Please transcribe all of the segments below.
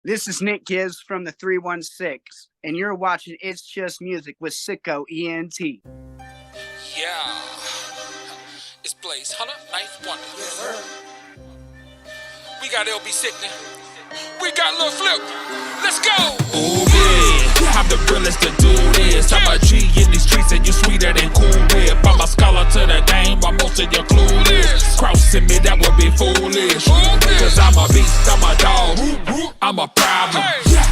This is Nick Gibbs from the 316, and you're watching It's Just Music with SicKKo ENT. Yeah, it's Blaze Hunter, Ninth Wonder. Yes, sir. We got LB Sickning. We got Lil Flip. Let's go. Ooh, yeah, I'm the realest to do this. I'm a G in these streets and you sweeter than Cool Whip. I'm a scholar to the game while most of you clueless. Crossing me, that would be foolish. Cause I'm a beast, I'm a dog. I'm a problem.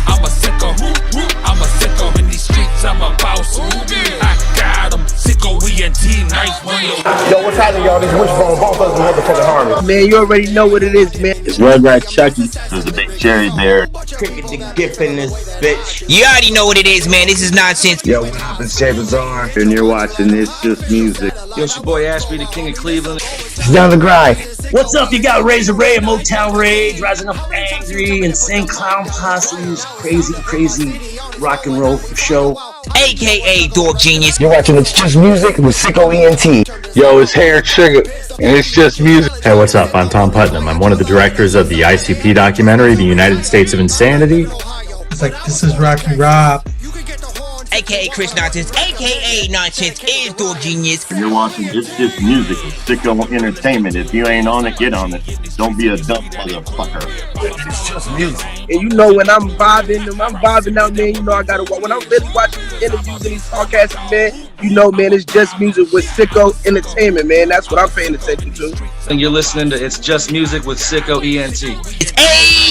I'm a sicko. I'm a sicko in these streets. I'm a boss. I got him. SicKKo ENT, Ninth Wonder. Yo, what's happening, y'all? This is Wishbone. Both of us motherfucking harmony. Man, you already know what it is, man. It's Rugrats Chucky. There's a big cherry bear. Cricket the gift in this bitch. You already know what it is, man. This is nonsense. Yo, it's Jay Bizarre, and you're watching It's Just Music. Yo, it's your boy Ashby, the king of Cleveland. It's down the grind. What's up? You got Razor Ray and Motown Rage, Rising Up Angry, Insane Clown Posse's crazy rock and roll show. AKA Dog Genius. You're watching It's Just Music with SicKKo ENT. Yo, it's Hair Trigger, and it's Just Music. Hey, what's up? I'm Tom Putnam. I'm one of the directors of the ICP documentary, The United States of Insanity. It's like, this is Rocky Rob. AKA Chris Nonsense. AKA Nonsense is Dog Genius. You're watching It's Just Music with SicKKo Entertainment. If you ain't on it, get on it. Don't be a dumb motherfucker. It's Just Music. And you know when I'm vibing out, man, you know I gotta watch. When I'm really watching these interviews and these podcasts, man, you know, man, it's Just Music with SicKKo Entertainment, man. That's what I'm paying attention to. And you're listening to It's Just Music with SicKKo ENT. It's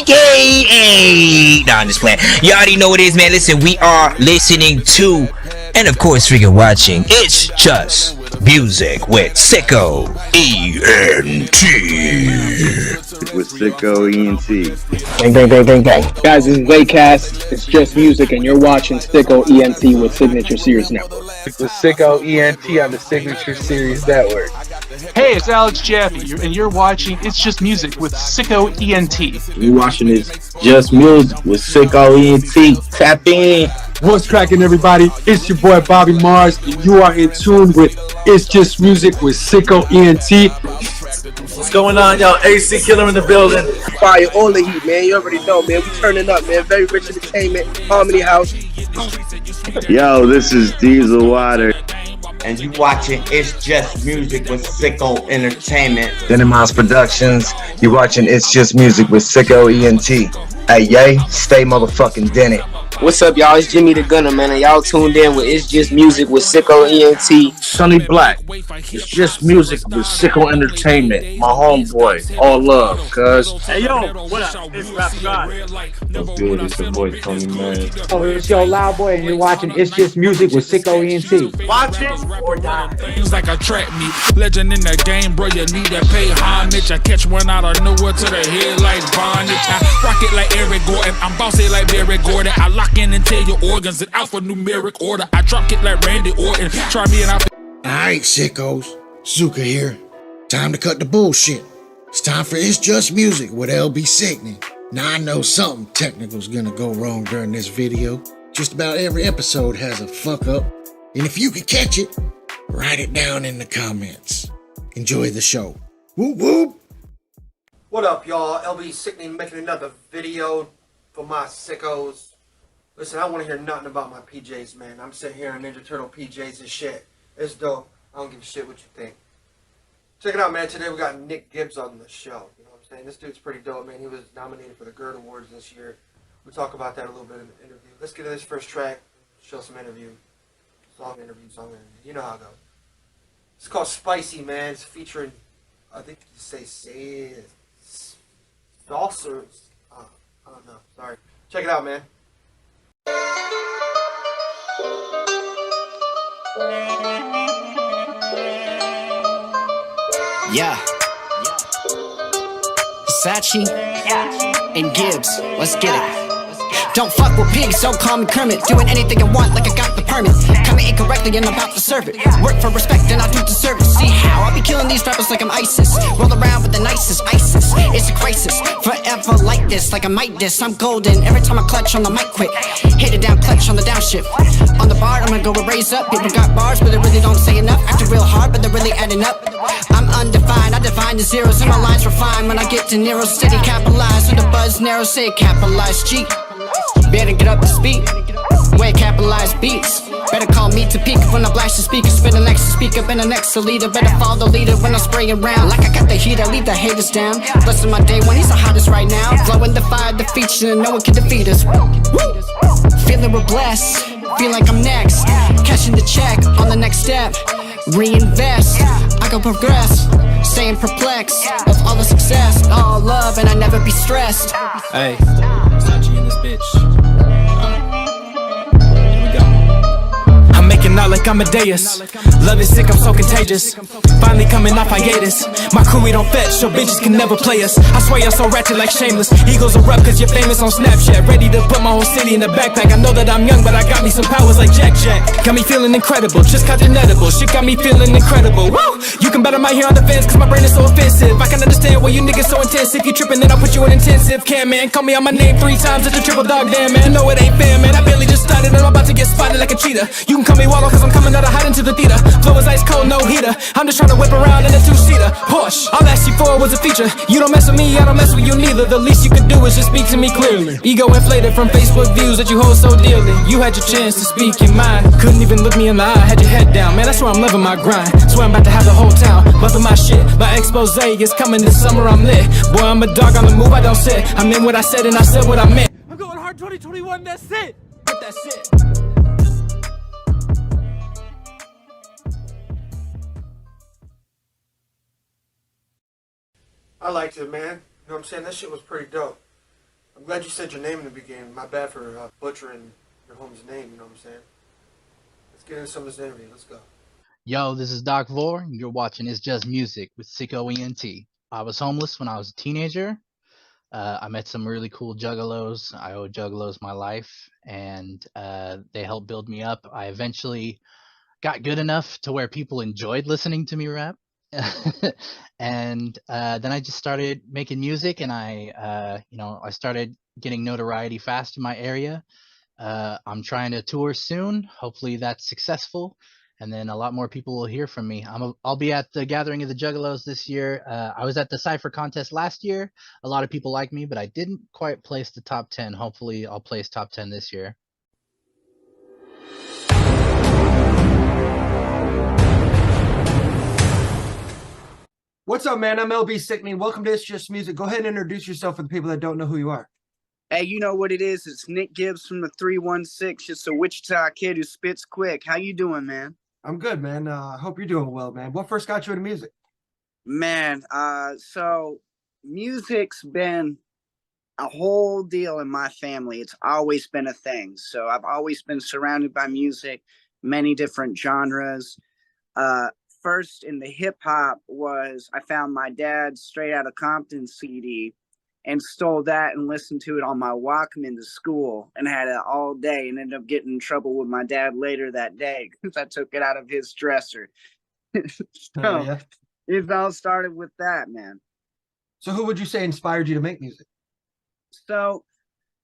AKA. Nah, I'm just playing. You already know what it is, man. Listen, we are listening to, and of course, freaking watching, It's Just Music with SicKKo ENT. With SicKKo ENT. Bang. Guys, this is Laycast. It's Just Music, and you're watching SicKKo ENT with Signature Series Network. With SicKKo ENT on the Signature Series Network. Hey, it's Alex Jaffe, and you're watching It's Just Music with SicKKo ENT. You're watching It's Just Music with SicKKo ENT. Tap in. What's cracking, everybody? It's your boy Bobby Mars, and you are in tune with It's Just Music with SicKKo ENT. What's going on, y'all? AC Killer in the building. Fire all the heat, man. You already know, man. We turning up, man. Very Rich Entertainment, Harmony House. Yo, this is Diesel Water. And you watching It's Just Music with SicKKo Entertainment. Denimals Productions. You're watching It's Just Music with SicKKo ENT. Hey, yay, stay motherfucking Dennett. What's up, y'all? It's Jimmy the Gunner, man, and y'all tuned in with It's Just Music with SicKKo ENT. Sonny Black. It's Just Music with SicKKo Entertainment. My homeboy. All love, cuz. Hey, yo, what up? It's Rap God. What's good? It's your boy Tony Man. Oh, it's your loud boy, and you're watching It's Just Music with SicKKo ENT. Watch it or die. Things like a track meet. Legend in the game, bro. You need to pay homage. I catch one out of nowhere to the head like bondage. I rock it like Eric Gordon. I'm bossy like Barry Gordon. I lock in and tell your organs in alphanumeric order. I drop it like Randy Orton. Try me and Alright, sickos. Zuka here. Time to cut the bullshit. It's time for It's Just Music with LB Sickning. Now I know something technical's gonna go wrong during this video. Just about every episode has a fuck up. And if you can catch it, write it down in the comments. Enjoy the show. Whoop whoop. What up, y'all? LB Sickning making another video for my sickos. Listen, I want to hear nothing about my PJs, man. I'm sitting here in Ninja Turtle PJs and shit. It's dope. I don't give a shit what you think. Check it out, man. Today we got Nick Gibbs on the show. You know what I'm saying? This dude's pretty dope, man. He was nominated for the GERD Awards this year. We'll talk about that a little bit in the interview. Let's get to this first track. Show some interview. Song interview. You know how it goes. It's called Spicy, man. It's featuring, I think you say salsa. I don't know. Sorry. Check it out, man. Yeah. Sachi and Gibbs. Let's get it. Don't fuck with pigs, so call me Kermit. Doing anything I want like I got the permit. Coming incorrectly and I'm about to serve it. Work for respect and I do deserve it. See how I be killing these rappers like I'm ISIS. Roll around with the nicest ISIS. It's a crisis, forever like this. Like a mic diss, I'm golden. Every time I clutch on the mic quick. Hit it down, clutch on the downshift. On the bar, I'm gonna go and raise up. People got bars, but they really don't say enough. Acting real hard, but they're really adding up. I'm undefined. I define the zeros and my lines refine. When I get to Nero, steady capitalize. When the buzz narrow, say capitalize G. Better get up to speed. Way capitalized beats. Better call me to peak when I blast the speaker. Spin the next speaker, been the next leader. Better follow the leader when I spray around. Like I got the heat, I leave the haters down. Blessing my day when he's the hottest right now. Flowing the fire, the feature, and no one can defeat us. Woo! Feeling we're blessed, feel like I'm next. Cashing the check on the next step. Reinvest, I go progress. Staying perplexed of all the success. All love and I never be stressed. Hey, Sachi in this bitch. I'm making out like I'm Amadeus. Love is sick, I'm so contagious. Finally coming off hiatus. My crew, we don't fetch, so bitches can never play us. I swear you're so ratchet like shameless. Egos erupt cause you're famous on Snapchat. Ready to put my whole city in the backpack. I know that I'm young, but I got me some powers like Jack Jack. Got me feeling incredible, just caught an edible. Shit got me feeling incredible. Woo! You can bet I might hear on the fence cause my brain is so offensive. I can understand why you niggas so intense. If you tripping, then I'll put you in intensive care, man. Call me on my name 3 times, it's a triple dog, damn, man. No, it ain't fair, man. I barely just started and I'm about to get spotted like a cheetah. You can call me Wallow cause I'm coming out of hide into the theater. Flow is ice cold, no heater. I'm just trying to whip around in a 2-seater Porsche. All I ask you for was a feature. You don't mess with me, I don't mess with you neither. The least you could do is just speak to me clearly. Ego inflated from Facebook views that you hold so dearly. You had your chance to speak your mind. Couldn't even look me in the eye, had your head down. Man, that's where I'm living my grind. Swear I'm about to have the whole town bumping my shit. My expose is coming this summer, I'm lit. Boy, I'm a dog on the move, I don't sit. I meant what I said and I said what I meant. I'm going hard 2021, that's it. But that's it. I liked it, man. You know what I'm saying? That shit was pretty dope. I'm glad you said your name in the beginning. My bad for butchering your homie's name, you know what I'm saying? Let's get into some of this interview. Let's go. Yo, this is Doc Vore, and you're watching It's Just Music with SicKKo ENT. I was homeless when I was a teenager. I met some really cool juggalos. I owe juggalos my life, and they helped build me up. I eventually got good enough to where people enjoyed listening to me rap. And then I just started making music, and I started getting notoriety fast in my area. I'm trying to tour soon. Hopefully that's successful, and then a lot more people will hear from me. I'll be at the Gathering of the Juggalos this year. I was at the Cypher contest last year. A lot of people like me, but I didn't quite place the top 10. Hopefully I'll place top 10 this year. What's up, man? I'm LB Sickning. Welcome to It's Just Music. Go ahead and introduce yourself for the people that don't know who you are. Hey, you know what it is? It's Nick Gibbs from the 316. Just a Wichita kid who spits quick. How you doing, man? I'm good, man. I hope you're doing well, man. What first got you into music? Man, so music's been a whole deal in my family. It's always been a thing. So I've always been surrounded by music, many different genres. First in the hip hop was I found my dad's Straight Outta Compton CD and stole that and listened to it on my Walkman to school and had it all day and ended up getting in trouble with my dad later that day because I took it out of his dresser. So it all started with that, man. So who would you say inspired you to make music? So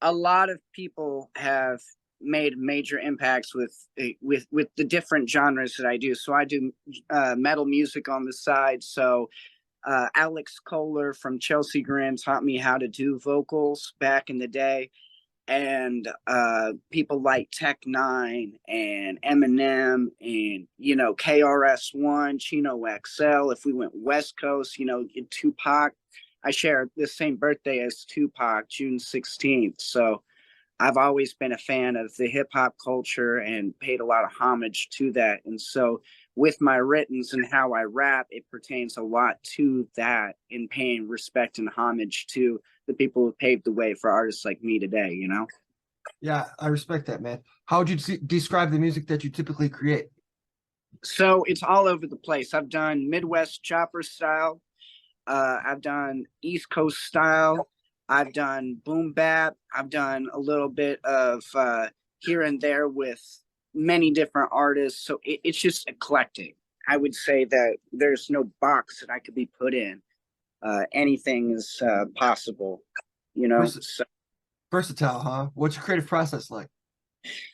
a lot of people have made major impacts with the different genres that I do. So I do metal music on the side. So Alex Kohler from Chelsea Grin taught me how to do vocals back in the day. And people like Tech Nine and Eminem and, you know, KRS-One, Chino XL. If we went West Coast, you know, Tupac. I share the same birthday as Tupac, June 16th. So I've always been a fan of the hip hop culture and paid a lot of homage to that. And so with my writtens and how I rap, it pertains a lot to that in paying respect and homage to the people who paved the way for artists like me today, you know? Yeah, I respect that, man. How would you describe the music that you typically create? So it's all over the place. I've done Midwest chopper style. I've done East Coast style. I've done boom bap. I've done a little bit of here and there with many different artists. So it's just eclectic. I would say that there's no box that I could be put in. Anything is possible, you know? Versatile, huh? What's your creative process like?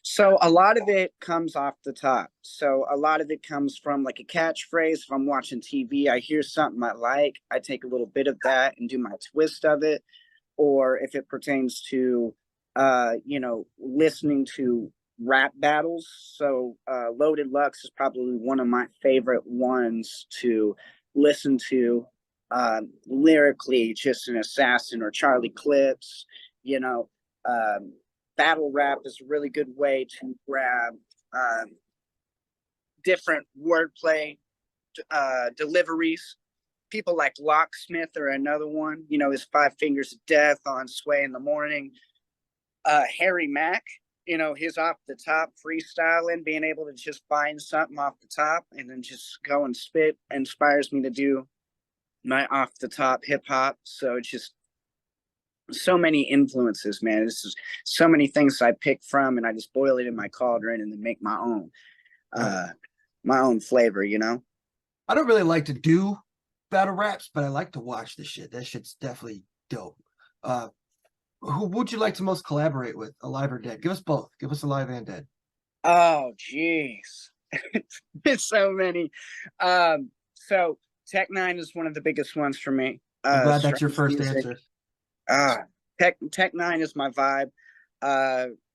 So a lot of it comes off the top. So a lot of it comes from like a catchphrase. If I'm watching TV, I hear something I like, I take a little bit of that and do my twist of it. Or if it pertains to, listening to rap battles. So Loaded Lux is probably one of my favorite ones to listen to lyrically, just an assassin or Charlie Clips, you know. Battle rap is a really good way to grab different wordplay deliveries. People like Locksmith are another one. His Five Fingers of Death on Sway in the Morning. Harry Mack, his off the top freestyling, being able to just find something off the top and then just go and spit inspires me to do my off the top hip hop. So it's just so many influences, man. This is so many things I pick from, and I just boil it in my cauldron and then make my own flavor. I don't really like to do battle raps, but I like to watch this shit. That shit's definitely dope. Who would you like to most collaborate with, alive or dead? Give us both. Give us alive and dead. Oh, jeez. There's so many. So Tech-9 is one of the biggest ones for me. I'm glad that's your first answer. Tech-9 is my vibe.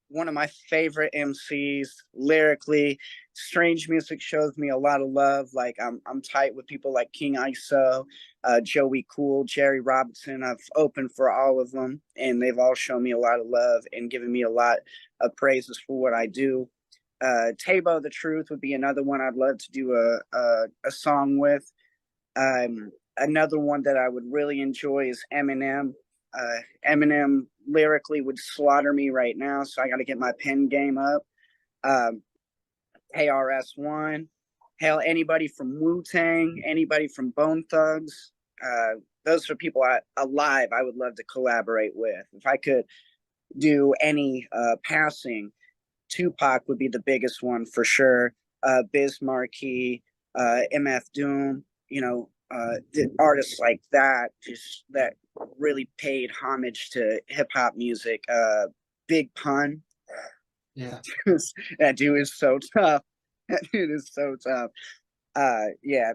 One of my favorite MCs lyrically. Strange Music shows me a lot of love. Like I'm tight with people like King ISO, Joey Cool, Jerry Robinson. I've opened for all of them, and they've all shown me a lot of love and given me a lot of praises for what I do. Tabo the Truth would be another one I'd love to do a song with. Another one that I would really enjoy is Eminem. Eminem lyrically would slaughter me right now, so I got to get my pen game up. KRS-One, hell, anybody from Wu-Tang, anybody from Bone Thugs. Those are people alive I would love to collaborate with. If I could do any passing, Tupac would be the biggest one for sure. Biz Markie, MF Doom, artists like that, just that really paid homage to hip hop music. Big Pun. Yeah. That dude is so tough. That dude is so tough.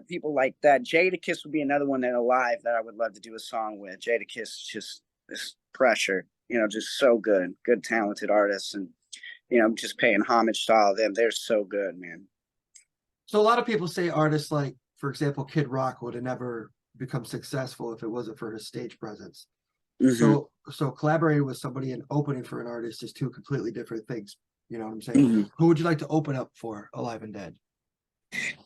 People like that. Jadakiss would be another one that alive that I would love to do a song with. Jadakiss, just this pressure, just so good. Good, talented artists. And, just paying homage to all of them. They're so good, man. So a lot of people say artists like, for example, Kid Rock would have never become successful if it wasn't for his stage presence. Mm-hmm. So collaborating with somebody and opening for an artist is two completely different things. You know what I'm saying? Mm-hmm. Who would you like to open up for, alive and dead?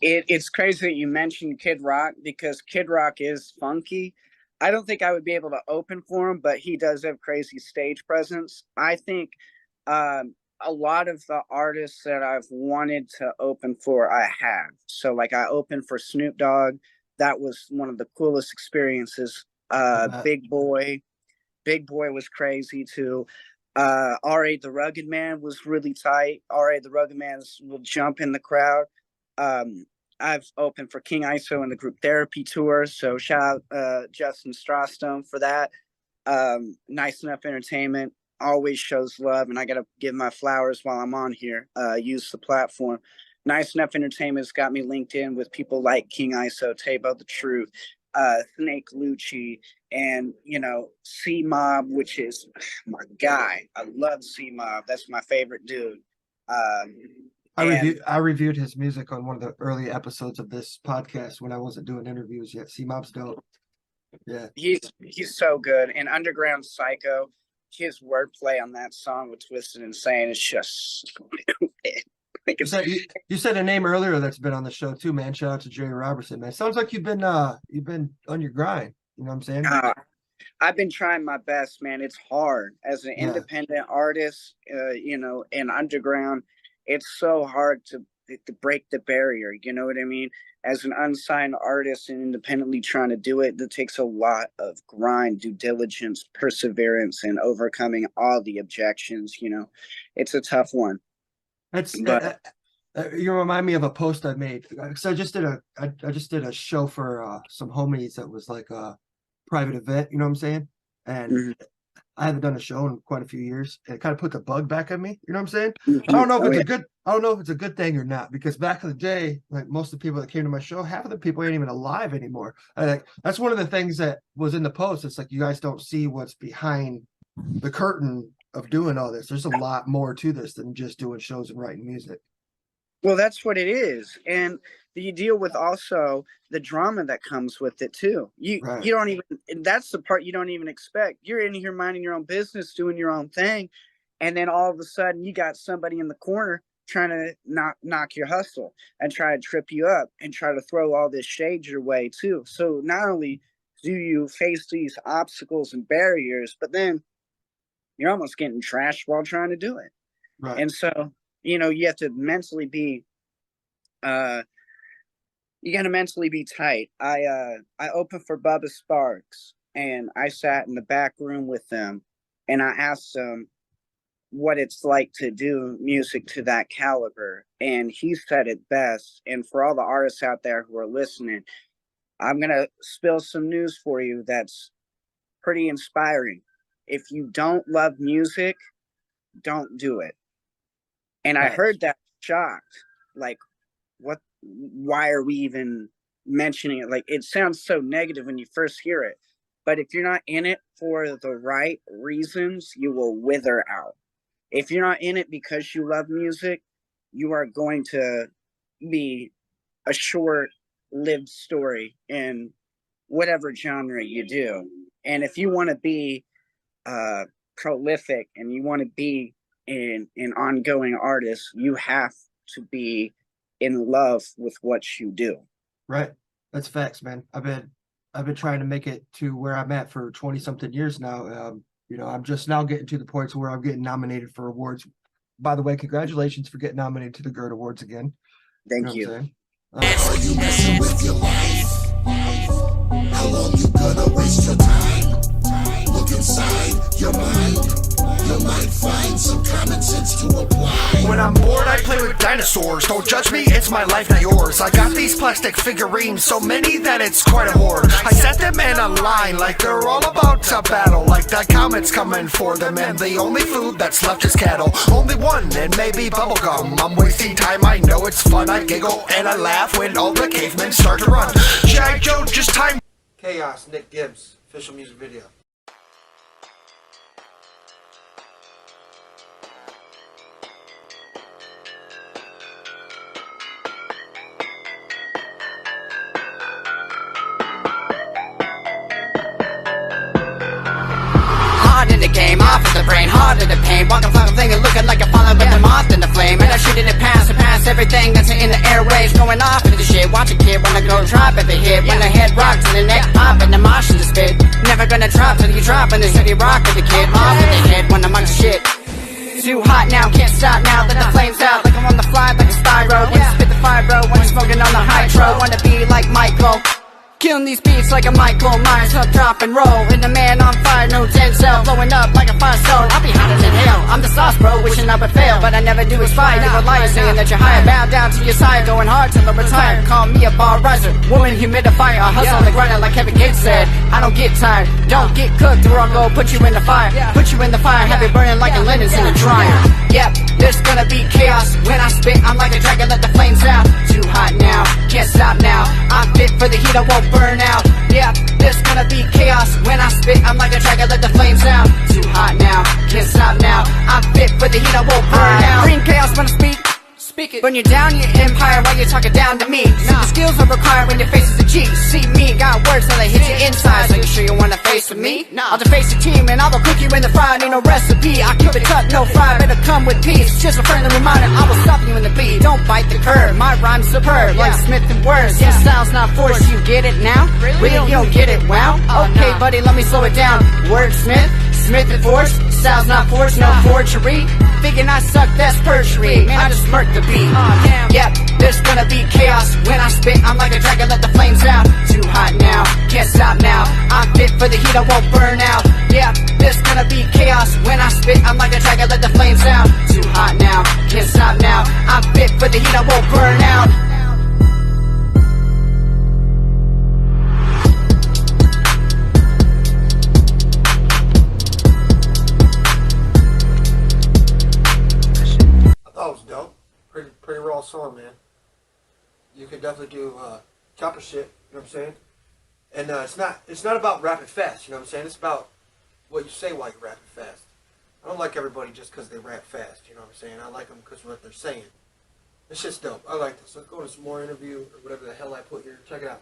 It's crazy that you mentioned Kid Rock, because Kid Rock is funky. I don't think I would be able to open for him, but he does have crazy stage presence. I think a lot of the artists that I've wanted to open for, I have. So like I opened for Snoop Dogg. That was one of the coolest experiences. Big Boy was crazy too. R.A. the Rugged Man was really tight. R.A. the Rugged Man will jump in the crowd. I've opened for King ISO in the group therapy tour, so shout out Justin Strawstone for that. Nice Enough Entertainment always shows love, and I gotta give my flowers while I'm on here. Use the platform. Nice Enough Entertainment's got me linked in with people like King ISO, Tabo the Truth, Snake Lucci, and C Mob, which is my guy. I love C Mob. That's my favorite dude. I reviewed his music on one of the early episodes of this podcast when I wasn't doing interviews yet. C Mob's dope. Yeah, he's so good. And Underground Psycho, his wordplay on that song with Twisted Insane is just you said a name earlier that's been on the show too, man. Shout out to Jerry Robertson, man. Sounds like you've been on your grind. You know what I'm saying? I've been trying my best, man. It's hard as an independent artist, and underground. It's so hard to break the barrier. You know what I mean? As an unsigned artist and independently trying to do it, that takes a lot of grind, due diligence, perseverance, and overcoming all the objections. It's a tough one. You remind me of a post I made. So I just did a show for some homies that was like a private event. You know what I'm saying? And I haven't done a show in quite a few years, and it kind of put the bug back on me. You know what I'm saying? I don't know if it's a good thing or not, because back in the day, like most of the people that came to my show, half of the people ain't even alive anymore. That's one of the things that was in the post. It's like you guys don't see what's behind the curtain of doing all this. There's a lot more to this than just doing shows and writing music. Well, that's what it is, and you deal with also the drama that comes with it too. You don't even, that's the part you don't even expect. You're in here minding your own business, doing your own thing, and then all of a sudden you got somebody in the corner trying to knock your hustle and try to trip you up and try to throw all this shade your way too. So not only do you face these obstacles and barriers, but then you're almost getting trashed while trying to do it. Right. And so, you know, you have to mentally be you got to mentally be tight. I opened for Bubba Sparks, and I sat in the back room with them, and I asked him what it's like to do music to that caliber, and he said it best. And for all the artists out there who are listening, I'm gonna spill some news for you that's pretty inspiring. If you don't love music, don't do it. And I heard that shocked, like, what? Why are we even mentioning it? Like, it sounds so negative when you first hear it, but if you're not in it for the right reasons, you will wither out. If you're not in it because you love music, you are going to be a short-lived story in whatever genre you do. And if you want to be prolific and you want to be an ongoing artist, you have to be in love with what you do. Right. That's facts, man. I've been trying to make it to where I'm at for 20 something years now. You know, I'm just now getting to the point where I'm getting nominated for awards. By the way, congratulations for getting nominated to the GERD Awards again. Thank you. Are you messing with your life? How long you gonna waste your time? Look inside your mind. You might find some common sense to apply. When I'm bored, I play with dinosaurs. Don't judge me, it's my life, not yours. I got these plastic figurines, so many that it's quite a horde. I set them in a line like they're all about to battle, like the comet's coming for them, and the only food that's left is cattle. Only one, and maybe bubblegum. I'm wasting time, I know it's fun. I giggle and I laugh when all the cavemen start to run. G.I. Joe, just time. Chaos, Nick Gibbs, official music video. In the game, off of the brain, hard in the pain. Walking, fucking thing and looking like a fallen with a moth in the flame. And I shoot it and pass everything that's in the airwaves. Going off into the shit. Watch a kid when I go drop at the hit. When the head rocks and the neck pop and the mosh in the spit. Never gonna drop till you drop in the city rock with the kid. Off in the head when I'm on the shit. Too hot now, can't stop now. Let the flames out like I'm on the fly like a styro. When you spit the fibro, when you're smoking on the hydro. Wanna be like Michael. Killing these beats like a Michael Myers, up, drop and roll. And the man on fire, no Denzel, blowing up like a fire stone. I'll be hotter than hell. I'm the sauce bro, wishing I would fail, but I never do expire. You a liar saying that you're higher, bow down to your side, going hard till I retire. Call me a bar riser, woman humidifier. I hustle on the grinder like Kevin Gates said. I don't get tired, don't get cooked, or I'll go put you in the fire. Put you in the fire, have it burning like a linens in a dryer. Yep, there's gonna be chaos when I spit. I'm like a dragon, let the flames out. Too hot now, can't stop now. I'm fit for the heat, I won't burn out. Yeah, there's gonna be chaos when I spit. I'm like a dragon, let the flames out. Too hot now, can't stop now. I'm fit for the heat, I won't burn out. Bring chaos when I speak. Speak it. Burn you down, your empire, while you're talking down to me. See the skills are required when your face is a G. See me, got words till they hit your inside. So you sure you wanna face with me? I'll deface your team and I will cook you in the fire. Need no recipe, I keep it cut, no fry. Better come with peace, just a friendly reminder. I will stop you in the beat, don't bite the curve. My rhyme's superb, like Smith and Words. Your style's not forced, you get it now? Really, you don't get it, wow? Okay, buddy, let me slow it down. Wordsmith, Smith and Force, style's not forced, no forgery. Thinking I suck, that's perjury. Man, I just murked the beat. Yep, there's gonna be chaos when I spit. I'm like a dragon, let the flames out. Too hot now, can't stop now. I'm fit for the heat, I won't burn out. Yep, there's gonna be chaos when I spit. I'm like a dragon, let the flames out. Too hot now, can't stop now. I'm fit for the heat, I won't burn out. overall song, man. You can definitely do chopper shit. You know what I'm saying? And it's not about rapping fast. You know what I'm saying? It's about what you say while you're rapping fast. I don't like everybody just because they rap fast. You know what I'm saying? I like them because of what they're saying. This shit's dope. I like this. Let's go to some more interview or whatever the hell I put here. Check it out.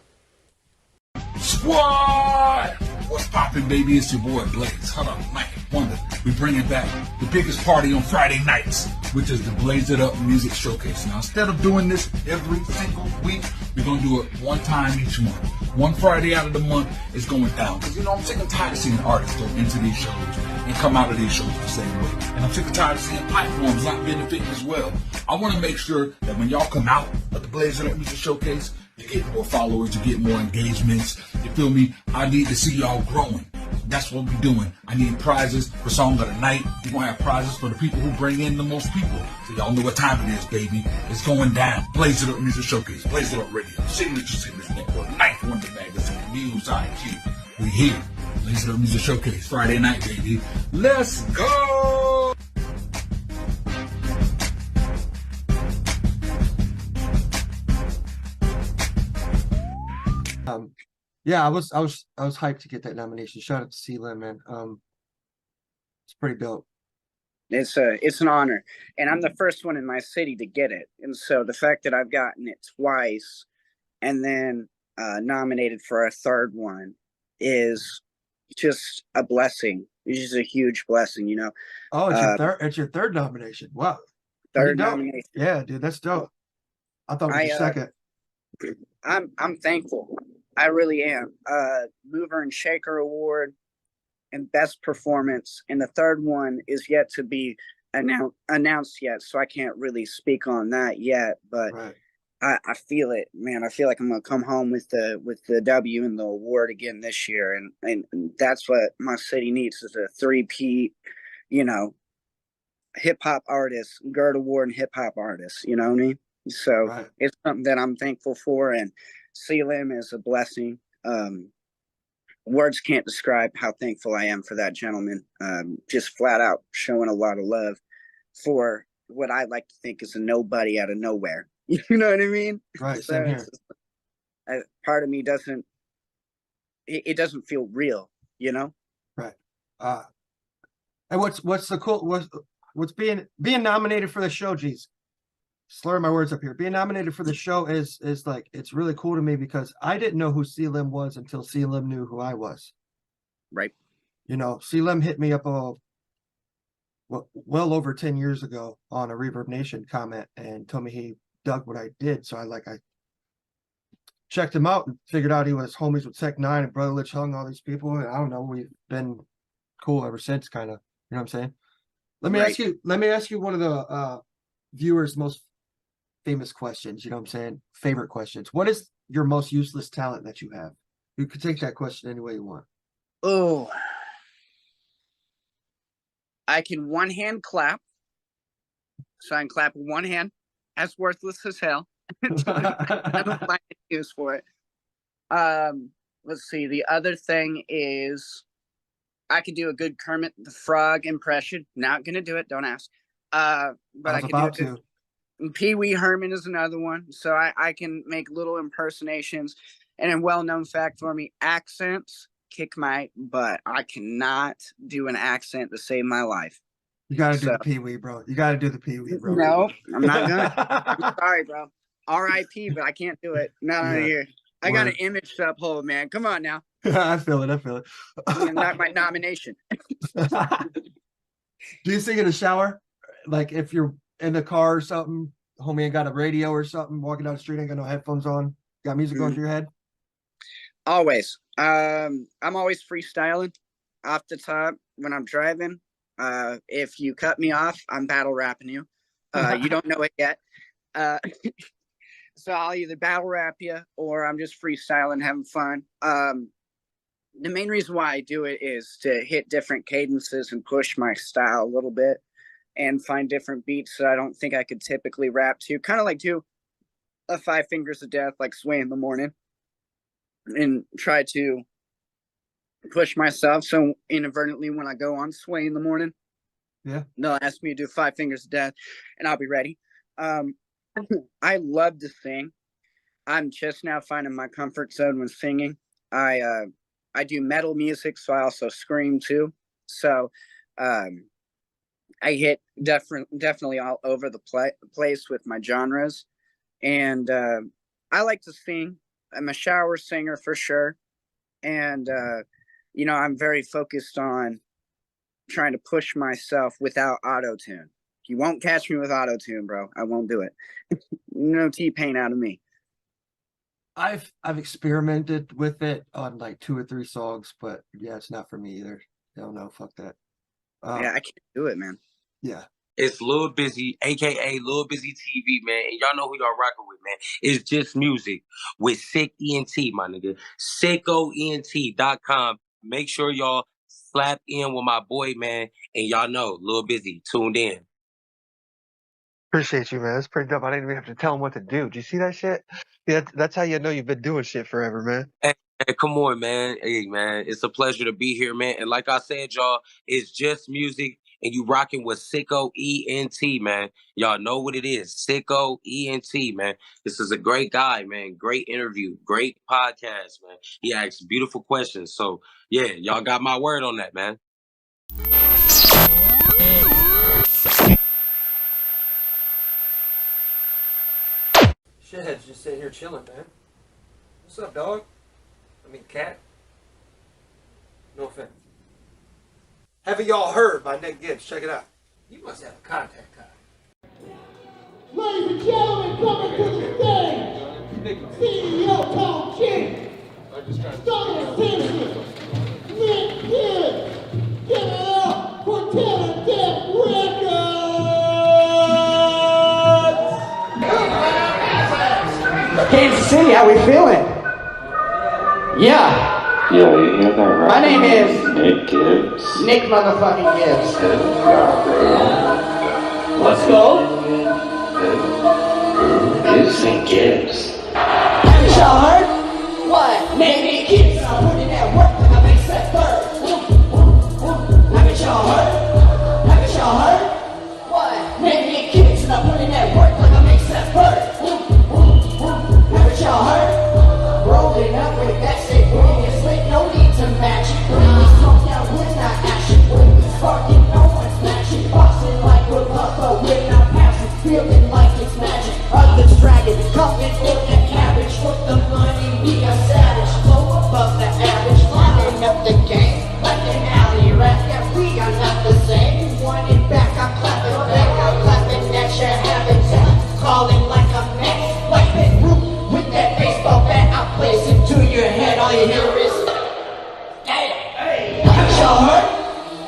Squad! What's poppin', baby? It's your boy Blaze. Hold on, Mike Wonder. We bringing back the biggest party on Friday nights, which is the Blaze It Up Music Showcase. Now, instead of doing this every single week, we're gonna do it one time each month. One Friday out of the month is going down. Because, you know, I'm sick and tired of seeing artists go into these shows and come out of these shows the same way. And I'm sick and tired of seeing platforms not benefiting as well. I want to make sure that when y'all come out of the Blaze It Up Music Showcase, you get more followers, you get more engagements. You feel me? I need to see y'all growing. That's what we're doing. I need prizes for Song of the Night. We're going to have prizes for the people who bring in the most people. So y'all know what time it is, baby. It's going down. Blaze It Up Music Showcase. Blaze It Up Radio. Signature Network. Ninth Wonder Magazine. News IQ. We here. Blaze It Up Music Showcase. Friday night, baby. Let's go! Yeah, I was hyped to get that nomination. Shout out to C-Lim, man. It's pretty dope. It's an honor, and I'm the first one in my city to get it. And so the fact that I've gotten it twice, and then nominated for a third one, is just a blessing. It's just a huge blessing, you know. Oh, it's your third. It's your third nomination. Wow. Third nomination. Yeah, dude, that's dope. I thought it was your second. I'm thankful. I really am. Mover and Shaker Award and Best Performance, and the third one is yet to be announced yet, so I can't really speak on that yet. But right. I feel it, man. I feel like I'm gonna come home with the W and the award again this year, and that's what my city needs is a three-peat, you know, hip hop artist, GERD Award and hip hop artist. You know what I mean? So it's something that I'm thankful for, and C-Lim is a blessing. Words can't describe how thankful I am for that gentleman. Just flat out showing a lot of love for what I like to think is a nobody out of nowhere. You know what I mean? Right. Same here. Part of me doesn't. It doesn't feel real. You know. Right. And what's the cool? What's being nominated for the show? Geez. Slurring my words up here. Being nominated for the show is like, it's really cool to me because I didn't know who C-Lim was until C-Lim knew who I was. Right. You know, C-Lim hit me up well over 10 years ago on a Reverb Nation comment and told me he dug what I did. So I checked him out and figured out he was homies with Tech 9 and Brother Lich Hung, all these people. And I don't know, we've been cool ever since, kind of. You know what I'm saying? Let me ask you one of the viewers' most famous questions, you know what I'm saying? Favorite questions. What is your most useless talent that you have? You could take that question any way you want. Oh, I can one hand clap. So I can clap with one hand. That's worthless as hell. I don't find any use for it. Let's see. The other thing is I could do a good Kermit the Frog impression. Not gonna do it. Don't ask. But I can do a good. Pee Wee Herman is another one. So I can make little impersonations. And a well-known fact for me, accents kick my butt. I cannot do an accent to save my life. You got to do the Pee Wee, bro. You got to do the Pee Wee, bro. No, I'm not gonna. I'm sorry, bro. R.I.P., but I can't do it. Not out of here. I got an image to uphold, man. Come on now. I feel it. Not my nomination. Do you sing in the shower? Like if you're in the car or something, homie ain't got a radio or something, walking down the street, ain't got no headphones on, got music going through your head? Always. I'm always freestyling off the top when I'm driving. If you cut me off, I'm battle rapping you. You don't know it yet. So I'll either battle rap you or I'm just freestyling, having fun. The main reason why I do it is to hit different cadences and push my style a little bit and find different beats that I don't think I could typically rap to. Kind of like do a 5 Fingers of Death, like Sway in the Morning, and try to push myself. So inadvertently, when I go on Sway in the Morning, they'll ask me to do 5 Fingers of Death, and I'll be ready. I love to sing. I'm just now finding my comfort zone when singing. I do metal music, so I also scream too. So I hit definitely all over the place with my genres, and I like to sing. I'm a shower singer for sure, and you know, I'm very focused on trying to push myself without auto tune. You won't catch me with auto tune, bro. I won't do it. No T-Pain out of me. I've experimented with it on like 2 or 3 songs, but yeah, it's not for me either. Hell no, fuck that. Yeah, I can't do it, man. Yeah. It's Lil Busy, aka Lil Busy TV, man. And y'all know who y'all rocking with, man. It's just music with Sick ENT, my nigga. SicKKoENT.com. Make sure y'all slap in with my boy, man. And y'all know, Lil Busy, tuned in. Appreciate you, man. That's pretty dope. I didn't even have to tell him what to do. Did you see that shit? Yeah, that's how you know you've been doing shit forever, man. Hey, come on, man. Hey, man. It's a pleasure to be here, man. And like I said, y'all, it's just music. And you rocking with SicKKo ENT, man. Y'all know what it is. SicKKo ENT, man. This is a great guy, man. Great interview. Great podcast, man. He asks beautiful questions. So, yeah, y'all got my word on that, man. Shithead's just sitting here chilling, man. What's up, dog? I mean, cat. No offense. Haven't y'all heard by Nick Gibbs? Check it out. You must have a contact card. Ladies and gentlemen, coming to the stage, CEO Tom King, Donna Simpson, Nick Gibbs. Give it up for Taylor Death Records! Kansas City, how we feeling? Yeah. Yeah, you hear that right? My name is Nick Gibbs. Nick motherfucking Gibbs. Good job, bro. Let's go. Who is Nick Gibbs? Haven't y'all heard? What? Name me Gibbs. I'm putting that work like I make that bird. Haven't y'all heard? Haven't y'all heard? What? Name me Gibbs. I'm putting that work like I make that bird. Haven't y'all heard? Rolling up with that shit, bring it slick, no need to match it. Bring me smoke down with not action. Bring me sparking, no one's matching. Boxing like we're Papa, we're not passing. Feeling like it's magic. Others dragging, coming in the cabbage. With the money, we are savage. Low above the average, climbing up the game. Like an alley rat, yeah, we are not the same. One it back, I'm clapping back, I'm clapping at your habitat. Calling like a man, like Big Root. With that baseball bat, I place it to your head. All you hear is, hey, haven't y'all heard?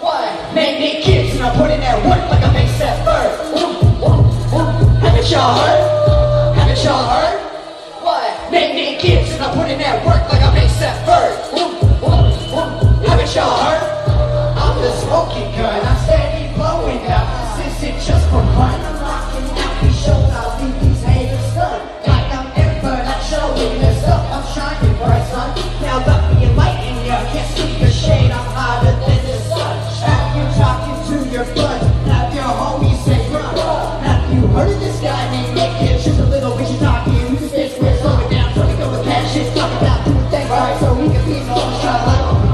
What? Name Nick Gibbs, and I put in that work like I make that bird. Haven't y'all heard? Haven't y'all heard? What? Name Nick Gibbs, and I put in that work like I make that bird. Haven't y'all heard? I'm the smoking gun, I'm steady blowing up. Since it just for fun, I'm rocking out these shows. I'll leave these haters stunned. Like I'm Emperor, not showing this up. I'm shining bright, son. Now let me enlighten ya. Can't see your shade, I'm hotter than the sun. Have you talking to your bud? Have your homies say run? Have you heard of this guy named Nick Gibbs? Just a little bitch talking. You can stay square, slow it down. Trying to go with that shit. Talk about doing things right so we can be no shot.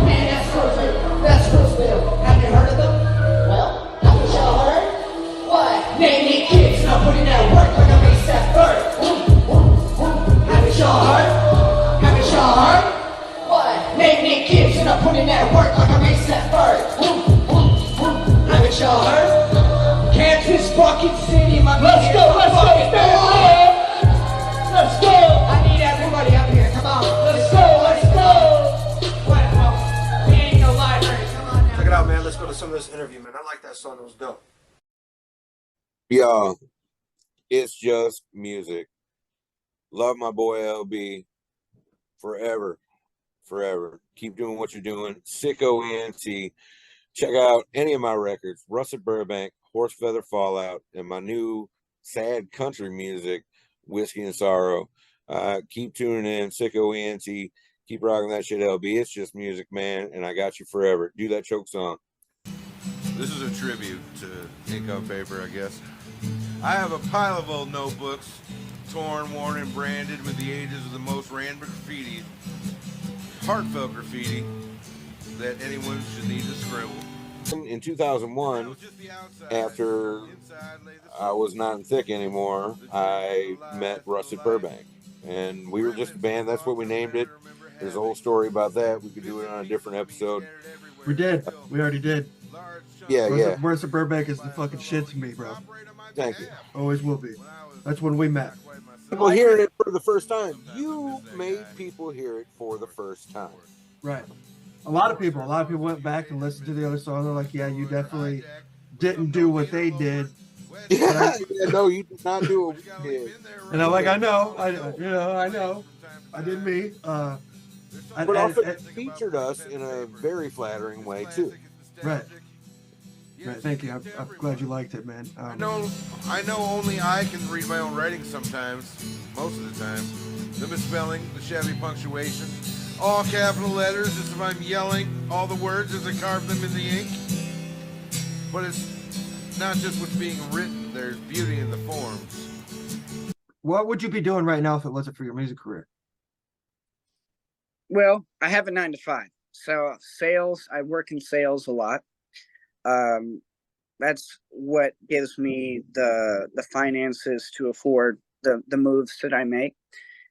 Man, that's perfect. That's Roosevelt. Have you heard of them? Well, haven't y'all heard? What? Name Nick Gibbs, and I'm putting that work like I make that bird. Haven't y'all heard? Haven't y'all heard? What? Name Nick Gibbs, and I'm putting that work like I make that bird. Haven't y'all heard? Kansas fucking city, my let's go, let's go, let's go. I need everybody up here, come on. Let's go, let's go. Well, we ain't no library, come on now. Check it out, man. Let's go to some of this interview, man. I like that song. It was dope. Yo, it's just music. Love my boy LB forever, forever. Keep doing what you're doing. SicKKo ENT. Check out any of my records. Russet Burbank, Horse Feather Fallout, and my new sad country music, Whiskey and Sorrow. Keep tuning in. SicKKo ENT. Keep rocking that shit, LB. It's just music, man, and I got you forever. Do that choke song. This is a tribute to Ink on Paper, I guess. I have a pile of old notebooks, torn, worn, and branded with the ages of the most random graffiti, heartfelt graffiti, that anyone should need to scribble. In 2001, after I was not in Thick anymore, I met Rusted Burbank, and we were just a band. That's what we named it. There's a whole story about that. We could do it on a different episode. We did. We already did. Yeah. Rusted Burbank is the fucking shit to me, bro. Thank you. Always will be. That's when we met. People hearing it for the first time. You made people hear it for the first time. Right. A lot of people went back and listened to the other song. They're like, yeah, you definitely didn't do what they did. Yeah, no, you did not do what we did. And I'm like, I know. I know. I didn't me. But also featured us in a very flattering way too. Right. Right. Thank you. I'm glad you liked it, man. I know only I can read my own writing sometimes, most of the time. The misspelling, the shabby punctuation, all capital letters as if I'm yelling all the words as I carve them in the ink. But it's not just what's being written, there's beauty in the forms. What would you be doing right now if it wasn't for your music career? Well, I have a 9 to 5. So sales, I work in sales a lot. That's what gives me the finances to afford the moves that I make.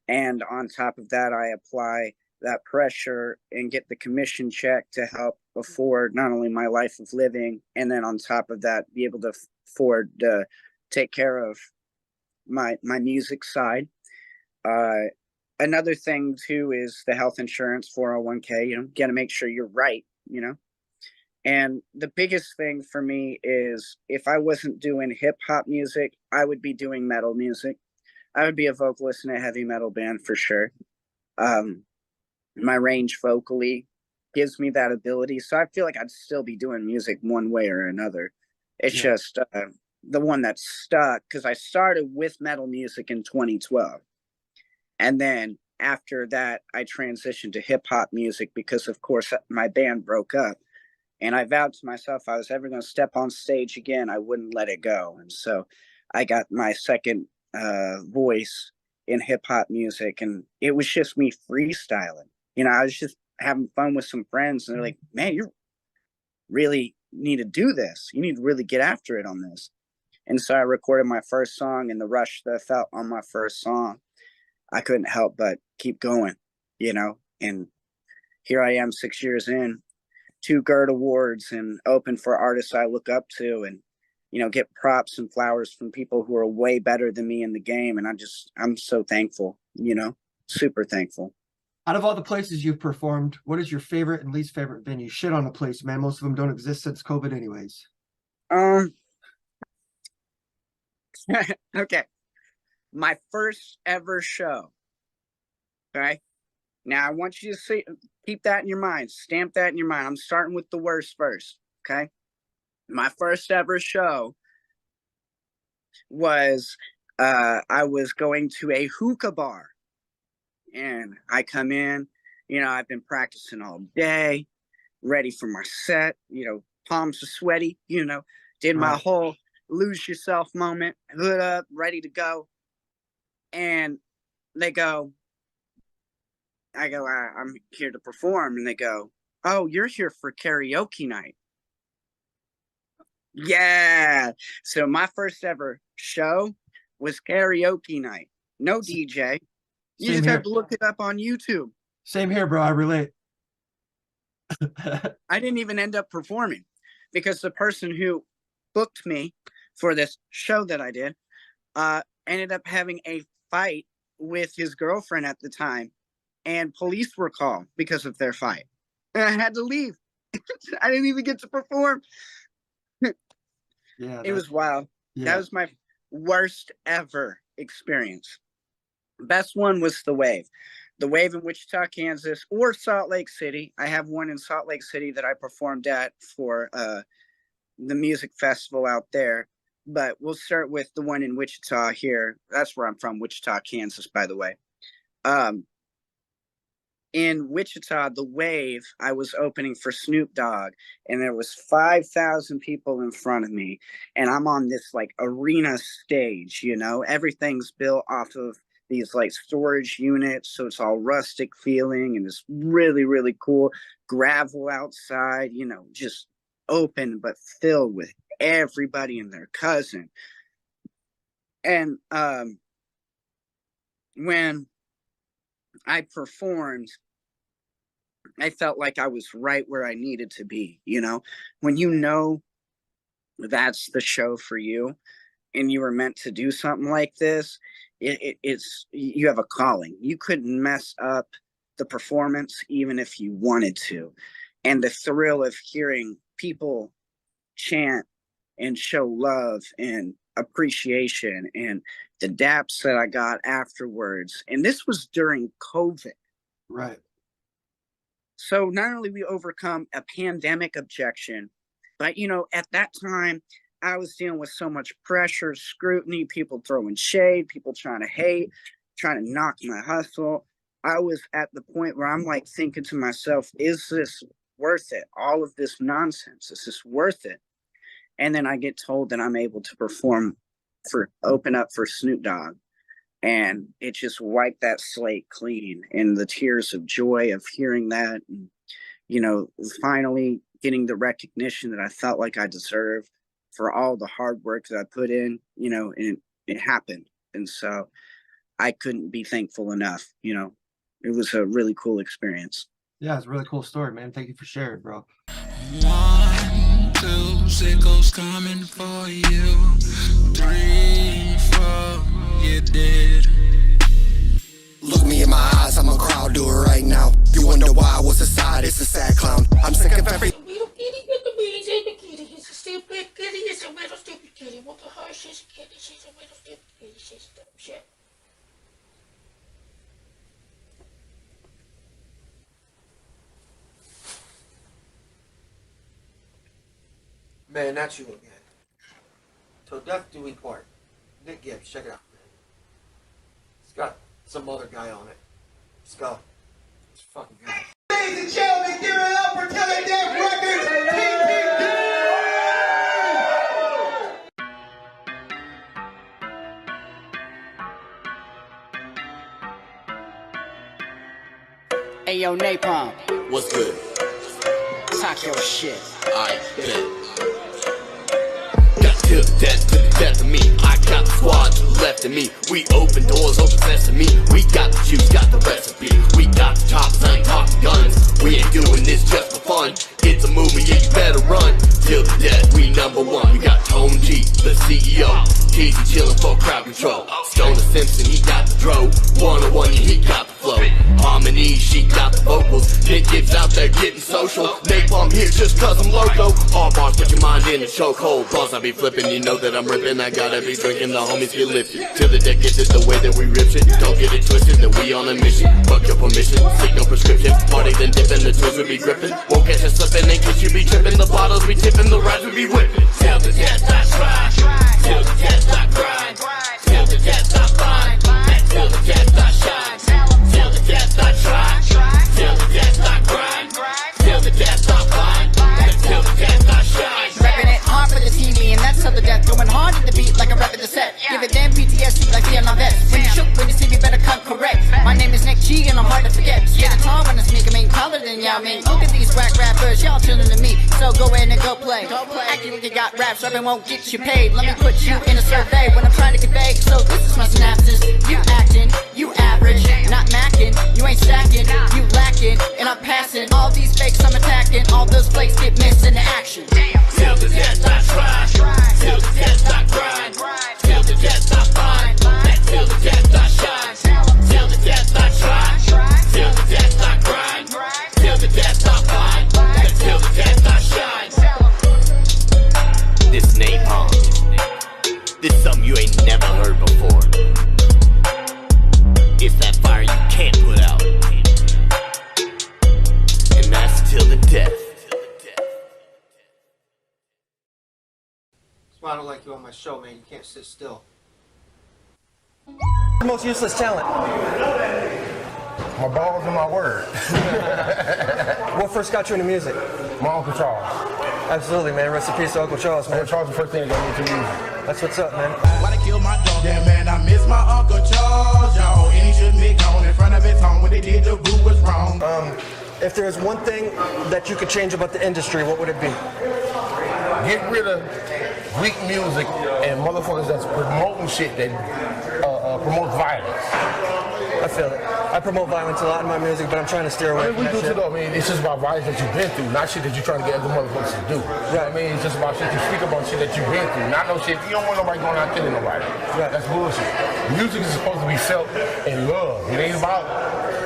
And on top of that, I apply that pressure and get the commission check to help afford not only my life of living, and then on top of that, be able to afford to take care of my music side. Another thing too is the health insurance, 401k. You got to make sure you're right. And the biggest thing for me is if I wasn't doing hip hop music, I would be doing metal music. I would be a vocalist in a heavy metal band for sure. My range vocally gives me that ability. So I feel like I'd still be doing music one way or another. It's just the one that's stuck because I started with metal music in 2012. And then after that, I transitioned to hip hop music because, of course, my band broke up. And I vowed to myself, if I was ever going to step on stage again, I wouldn't let it go. And so I got my second voice in hip hop music. And it was just me freestyling. I was just having fun with some friends. And they're like, man, you really need to do this. You need to really get after it on this. And so I recorded my first song, and the rush that I felt on my first song, I couldn't help but keep going, and here I am 6 years in, 2 GERD awards, and open for artists I look up to, and, get props and flowers from people who are way better than me in the game. And I'm so thankful, super thankful. Out of all the places you've performed, what is your favorite and least favorite venue? Shit on a place, man. Most of them don't exist since COVID anyways. Okay. My first ever show. Okay. Now I want you to keep that in your mind. Stamp that in your mind. I'm starting with the worst first. Okay. My first ever show was I was going to a hookah bar, and I come in, I've been practicing all day, ready for my set, palms are sweaty, did my whole lose yourself moment, hood up, ready to go. And I go, I'm here to perform. And they go, oh, you're here for karaoke night. Yeah. So my first ever show was karaoke night. No DJ. You just have to look it up on YouTube. Same here, bro. I relate. I didn't even end up performing because the person who booked me for this show that I did ended up having a fight with his girlfriend at the time, and police were called because of their fight. And I had to leave. I didn't even get to perform. Yeah, it was wild. Yeah. That was my worst ever experience. Best one was the Wave in Wichita, Kansas, or Salt Lake City. I have one in Salt Lake City that I performed at for the music festival out there. But we'll start with the one in Wichita here. That's where I'm from, Wichita, Kansas, by the way. in Wichita, the Wave, I was opening for Snoop Dogg, and there was 5,000 people in front of me, and I'm on this like arena stage, you know, everything's built off of these like storage units, so it's all rustic feeling, and it's really, really cool. Gravel outside, you know, just open but filled with everybody and their cousin. And when I performed, I felt like I was right where I needed to be. You know, when you know that's the show for you and you were meant to do something like this, it's you have a calling. You couldn't mess up the performance even if you wanted to. And the thrill of hearing people chant and show love and appreciation, and the daps that I got afterwards. And this was during COVID. Right. So not only we overcome a pandemic objection, but, you know, at that time, I was dealing with so much pressure, scrutiny, people throwing shade, people trying to hate, trying to knock my hustle. I was at the point where I'm like thinking to myself, is this worth it? All of this nonsense, is this worth it? And then I get told that I'm able to open up for Snoop Dogg. And it just wiped that slate clean, and the tears of joy of hearing that, and, you know, finally getting the recognition that I felt like I deserved for all the hard work that I put in, you know, and it happened. And so I couldn't be thankful enough, you know. It was a really cool experience. Yeah, it's a really cool story, man. Thank you for sharing, bro. 1, 2, SicKKo's coming for you. 3, 4, you did. Look me in my eyes, I'm a crowd doer right now. You wonder why I was aside, it's a sad clown. I'm sick of every. Man, that's you again. Till death do we part. Nick Gibbs, check it out, man. It's got some other guy on it. Let's go. It's fucking good. Ladies and gentlemen, give it up for Till the Death Records. Hey yo, Napalm, What's good? talk your shit. I bet. Got till the death of me. I got the squad to the left of me. We open doors, open sesame. We got the juice, got the recipe. We got the choppers, I ain't talking guns. We ain't doing this just for fun. It's a movie, yeah, you better run. Till the death, we #1. We got Tone G, the CEO. Easy chillin' for crowd control. Stoner Simpson, he got the dro. 101, yeah, he got the flow. Harmony, she got the vocals. Nick Gibbs out there getting social. Napalm here just cause I'm loco. All bars put your mind in a chokehold. Balls I be flipping, you know that I'm ripping. I gotta be drinking, the homies get lifted. Till the deck gets it the way that we rip shit. Don't get it twisted, that we on a mission. Fuck your permission, sick no prescription. Party then dipping, the tools we be gripping. Won't catch us slipping, in case you be tripping. The bottles we tipping, the rides we be whipping. Till the death I try. Till the death I grind. Till the death I find. Till the death I shine. Till the death I try. Till the death I grind. Till the death I find. Till the death I shine. Repping it hard for the TV, and that's till the death. Going hard to the beat like a rep at the set. Give it damn PTSD like Vietnam vets. When you shook, when you see me, better come correct. My name is Nick G, and I'm hard to forget. Yeah, the tall when I sneak, I mean taller than y'all mean. Look at these whack rappers, y'all chillin' to me. So go in and go play. Acting like you got raps, rapping won't get you paid. Let me put you in a survey when I'm trying to convey. So this is my synopsis. You acting, you average, not macking. You ain't stacking, you lacking, and I'm passing. All these fakes I'm attacking. All those flakes get missed in the action. Till the death I try. Till the death I grind. Till the death I find. Till the death I shine. Till the death I try. Till the death I grind. Till the death I find. Till the death I shine. This napalm. This is something you ain't never heard before. It's that fire you can't put out. And that's till the death. That's why I don't like you on my show, man. You can't sit still. Most useless talent. My balls and my word. What first got you into music? My Uncle Charles. Absolutely, man. Rest in peace to Uncle Charles, man. Uncle Charles was the first thing that got me into music. That's what's up, man. Why they kill my dog? Yeah, man, I miss my Uncle Charles, y'all. And he shouldn't be gone in front of his home. When they did, the boo was wrong. If there was one thing that you could change about the industry, what would it be? Get rid of weak music and motherfuckers that's promoting shit that promotes violence. I feel it. I promote violence a lot in my music, but I'm trying to steer away I mean, from we that do shit. too, though. I mean, it's just about violence that you've been through, not shit that you're trying to get other motherfuckers to do. Right. I mean, it's just about shit you speak about shit that you've been through, not no shit. You don't want nobody going out killing nobody. Right. That's bullshit. Music is supposed to be felt in love. It ain't about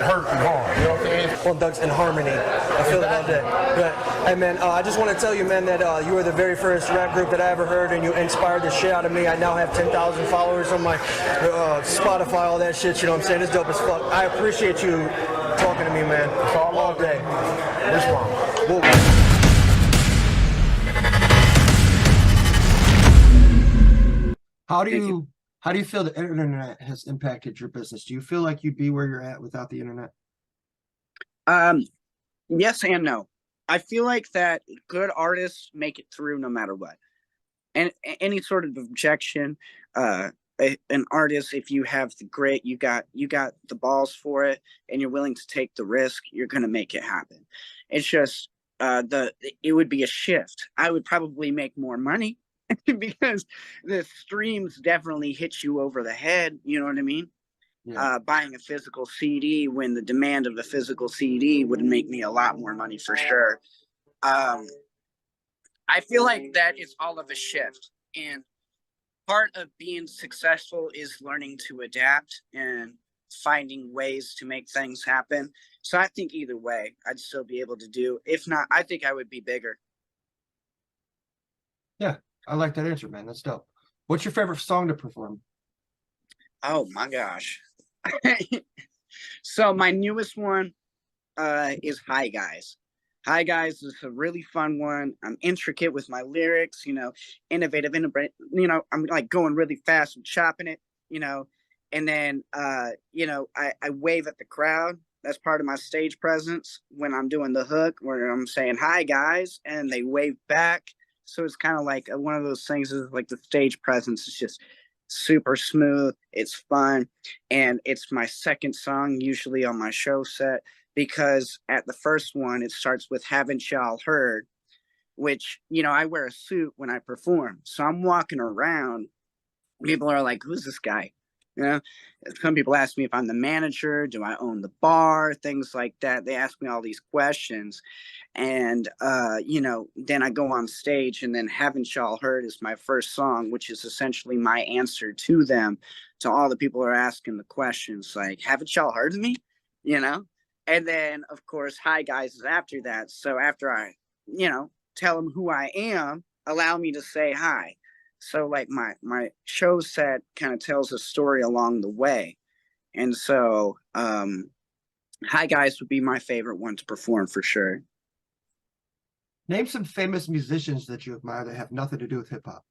hurt and harm. You know what I'm saying? Well, Doug's in harmony. I feel it all day. Right. Hey, man, I just want to tell you, man, that you were the very first rap group that I ever heard, and you inspired the shit out of me. I now have 10,000 followers on my Spotify, all that shit. You know what I'm saying? It's dope as fuck. I appreciate you talking to me, man. It's all day. Respond. How do you feel the internet has impacted your business? Do you feel like you'd be where you're at without the internet? Yes and no. I feel like that good artists make it through no matter what. And any sort of objection, an artist, if you have the grit, you got the balls for it, and you're willing to take the risk, you're gonna make it happen. It's just it would be a shift. I would probably make more money because the streams definitely hit you over the head. You know what I mean? Yeah. Buying a physical CD when the demand of a physical CD would make me a lot more money for sure. I feel like that is all of a shift, and part of being successful is learning to adapt and finding ways to make things happen. So I think either way, I'd still be able to do. If not, I think I would be bigger. Yeah, I like that answer, man. That's dope. What's your favorite song to perform? Oh my gosh. So my newest one is Hi Guys. Hi Guys is a really fun one. I'm intricate with my lyrics, innovative, I'm like going really fast and chopping it, and then, I wave at the crowd. That's part of my stage presence when I'm doing the hook where I'm saying, hi guys, and they wave back. So it's kind of like one of those things is like the stage presence is just super smooth. It's fun. And it's my second song usually on my show set, because at the first one, it starts with Haven't Y'all Heard, which, I wear a suit when I perform. So I'm walking around. People are like, who's this guy? Some people ask me if I'm the manager, do I own the bar, things like that. They ask me all these questions. And, then I go on stage, and then Haven't Y'all Heard is my first song, which is essentially my answer to them, to all the people who are asking the questions, like, haven't y'all heard of me? And then, of course, Hi Guys is after that. So after I, tell them who I am, allow me to say hi. So like my show set kind of tells a story along the way. And so Hi Guys would be my favorite one to perform for sure. Name some famous musicians that you admire that have nothing to do with hip hop.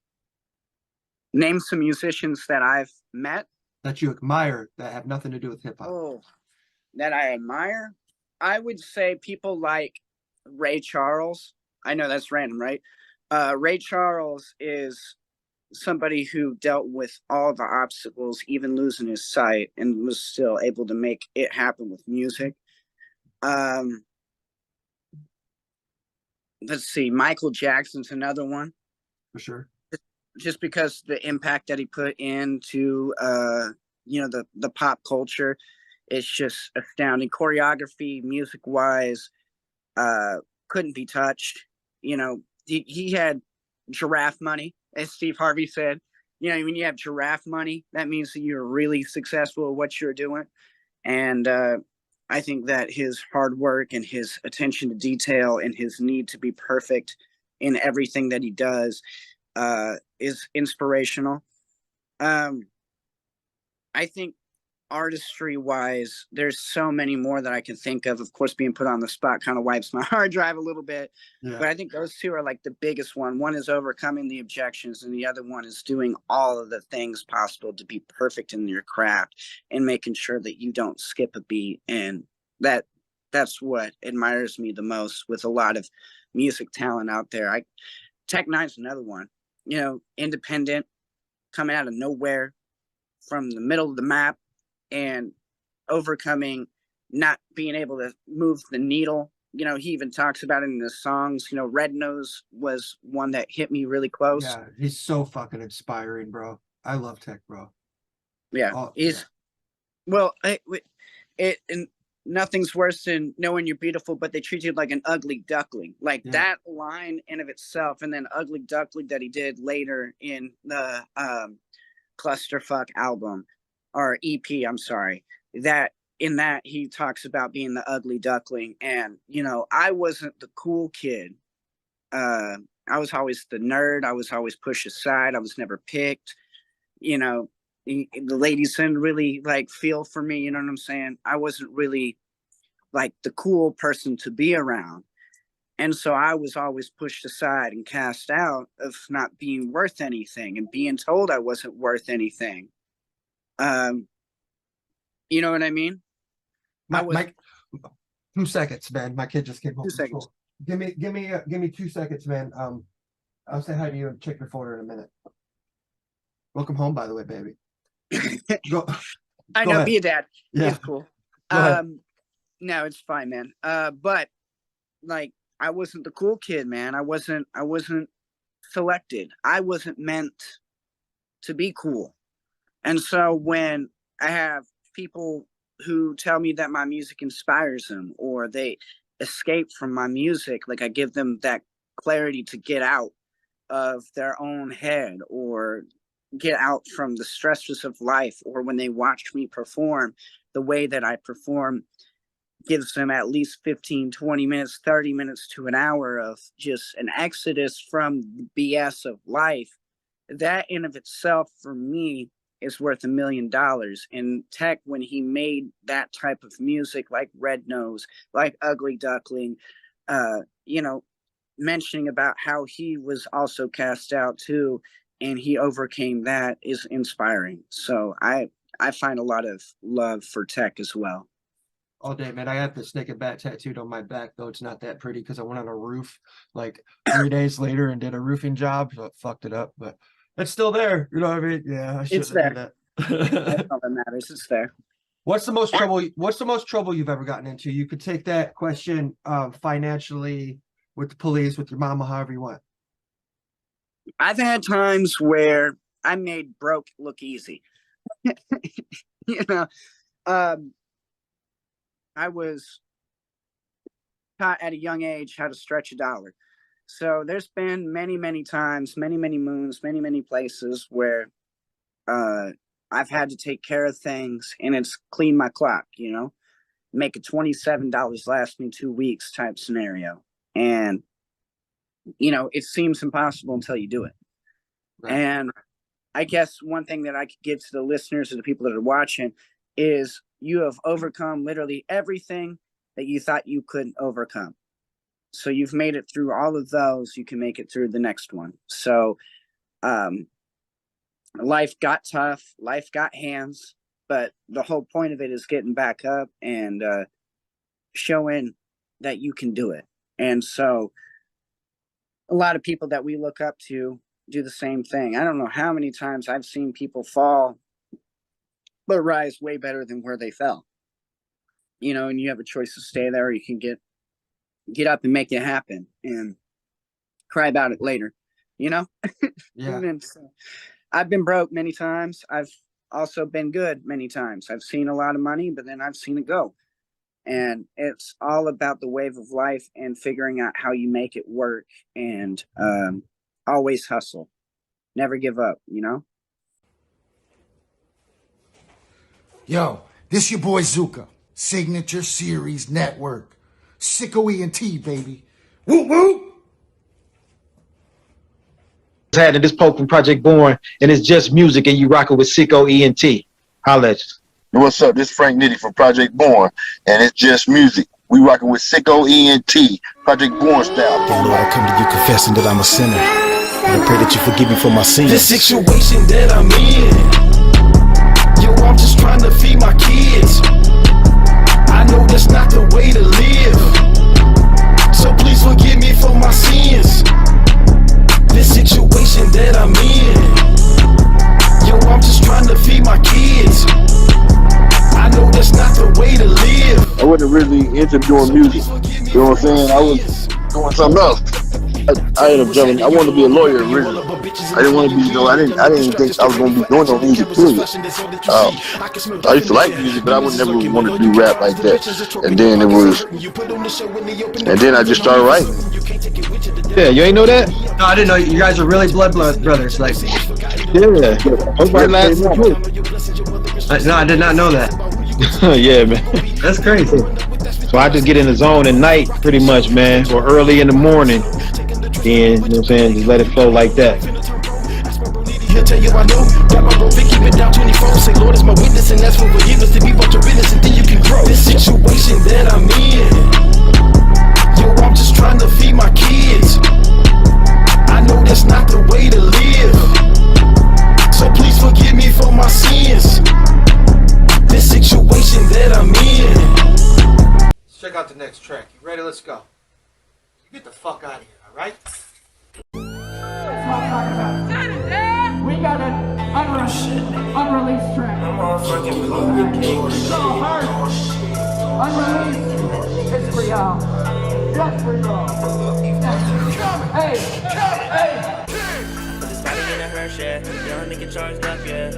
Name some musicians that I've met. That you admire that have nothing to do with hip hop. Oh, that I admire? I would say people like Ray Charles. I know that's random, right? Ray Charles is somebody who dealt with all the obstacles, even losing his sight, and was still able to make it happen with music. Let's see, Michael Jackson's another one. For sure. Just because the impact that he put into, the pop culture, it's just astounding. Choreography, music-wise, couldn't be touched. He had giraffe money, as Steve Harvey said. When you have giraffe money, that means that you're really successful at what you're doing. And I think that his hard work and his attention to detail and his need to be perfect in everything that he does is inspirational. I think artistry wise, there's so many more that I can think of. Of course, being put on the spot kind of wipes my hard drive a little bit. Yeah. But I think those two are like the biggest one. One is overcoming the objections, and the other one is doing all of the things possible to be perfect in your craft and making sure that you don't skip a beat and that's what admires me the most with a lot of music talent out there. Tech Nine's another one, you know, independent, coming out of nowhere from the middle of the map and overcoming not being able to move the needle. You know, he even talks about it in his songs. You know, Red Nose was one that hit me really close. Yeah, he's so fucking inspiring, bro. I love Tech, bro. Yeah, well, and nothing's worse than knowing you're beautiful, but they treat you like an ugly duckling. Like that line in of itself, and then Ugly Duckling that he did later in the Clusterfuck album or EP. I'm sorry. In that he talks about being the ugly duckling, and you know, I wasn't the cool kid. I was always the nerd. I was always pushed aside. I was never picked. You know, the ladies didn't really like feel for me. You know what I'm saying? I wasn't really like the cool person to be around, and so I was always pushed aside and cast out of not being worth anything and being told I wasn't worth anything. You know what I mean? Mike, 2 seconds, man. My kid just came home. 2 seconds. Give me 2 seconds, man. I'll say hi to you and check your folder in a minute. Welcome home, by the way, baby. I know, ahead. be a dad. Yeah. It's cool. Go ahead. No, it's fine, man. But like, I wasn't the cool kid, man. I wasn't selected. I wasn't meant to be cool. And so when I have people who tell me that my music inspires them or they escape from my music, like I give them that clarity to get out of their own head or get out from the stresses of life, or when they watch me perform, the way that I perform gives them at least 15, 20 minutes, 30 minutes to an hour of just an exodus from the BS of life. That in of itself for me is worth $1 million. And Tech, when he made that type of music like Red Nose, like Ugly Duckling, you know, mentioning about how he was also cast out too, and he overcame that, is inspiring. So I find a lot of love for Tech as well. All day, man. I have the snake and bat tattooed on my back, though it's not that pretty because I went on a roof like 3 days later and did a roofing job, so it fucked it up. But it's still there. You know what I mean? Yeah, I It's there. do that. That's all that matters. It's there. What's the most trouble you've ever gotten into? You could take that question financially, with the police, with your mama, however you want. I've had times where I made broke look easy. You know, I was taught at a young age how to stretch a dollar. So there's been many, many times, many, many moons, many, many places where I've had to take care of things and it's clean my clock, you know, make a $27 last me 2 weeks type scenario. And, you know, it seems impossible until you do it. Right. And I guess one thing that I could give to the listeners or the people that are watching is you have overcome literally everything that you thought you couldn't overcome. So you've made it through all of those. You can make it through the next one. So life got tough. Life got hands. But the whole point of it is getting back up and showing that you can do it. And so a lot of people that we look up to do the same thing. I don't know how many times I've seen people fall, but rise way better than where they fell. You know, and you have a choice to stay there, or you can get up and make it happen and cry about it later, you know? Yeah. And so, I've been broke many times. I've also been good many times. I've seen a lot of money, but then I've seen it go. And it's all about the wave of life and figuring out how you make it work, and always hustle. Never give up, you know? Yo, this your boy Zuka, Signature Series Network. SicKKo ENT, baby. Woo woo! Had in this poke from Project Born, and it's just music, and you rocking with SicKKo ENT. Holla at you. What's up? This is Frank Nitty from Project Born, and it's just music. We rocking with SicKKo ENT, Project Born style. Dear Lord, I come to you confessing that I'm a sinner, and I pray that you forgive me for my sins. The situation that I'm in, yo, I'm just trying to feed my kids. I know that's not the really into doing music. You know what I'm saying? I was doing something else. I ended up jumping. I wanted to be a lawyer originally. I didn't want to be, I didn't think I was going to be doing no music, period. I used to like music, but I would never want to do rap like that. And then I just started writing. Yeah, you ain't know that? No, I didn't know. You guys are really blood brothers. Like, yeah. No, I did not know that. Yeah, man. That's crazy. So I just get in the zone at night, pretty much, man, or early in the morning. Then, you know what I'm saying, just let it flow like that. He'll tell you I know. Got my bro Vic, keep it down 24. Say Lord is my witness, and that's for forgiveness. To be about your business, and then you can grow. This situation that I'm in, yo, I'm just trying to feed my kids. I know that's not the way to live, so please forgive me for my sins. This situation that I'm in. Check out the next track. You ready? Let's go. Get the fuck out of here, alright? We got an unreleased track. So hard. Unreleased. It's for y'all. Just for y'all. Hey. Put this body in a Hershey. Young nigga charged up, yeah.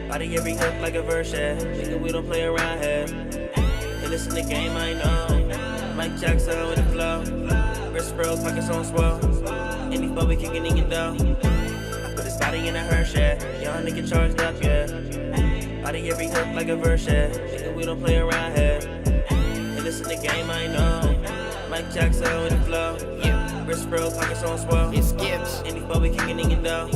Body every hook like a verse, yeah. Nigga, we don't play around here. Hey, listen to game, I know. Mike Jackson with the flow. Wrist bros like it's on swell. Any boy we kicking in your dough. Put his body in a Hershey. Young nigga charged up, yeah. Body every hook like a verse, yeah. Nigga, we don't play around here. Hey, listen to game, I know. Mike Jackson with the flow. Yeah. Wrist bros like it's on swell. It's Gibbs. Any boy we kicking in your dough.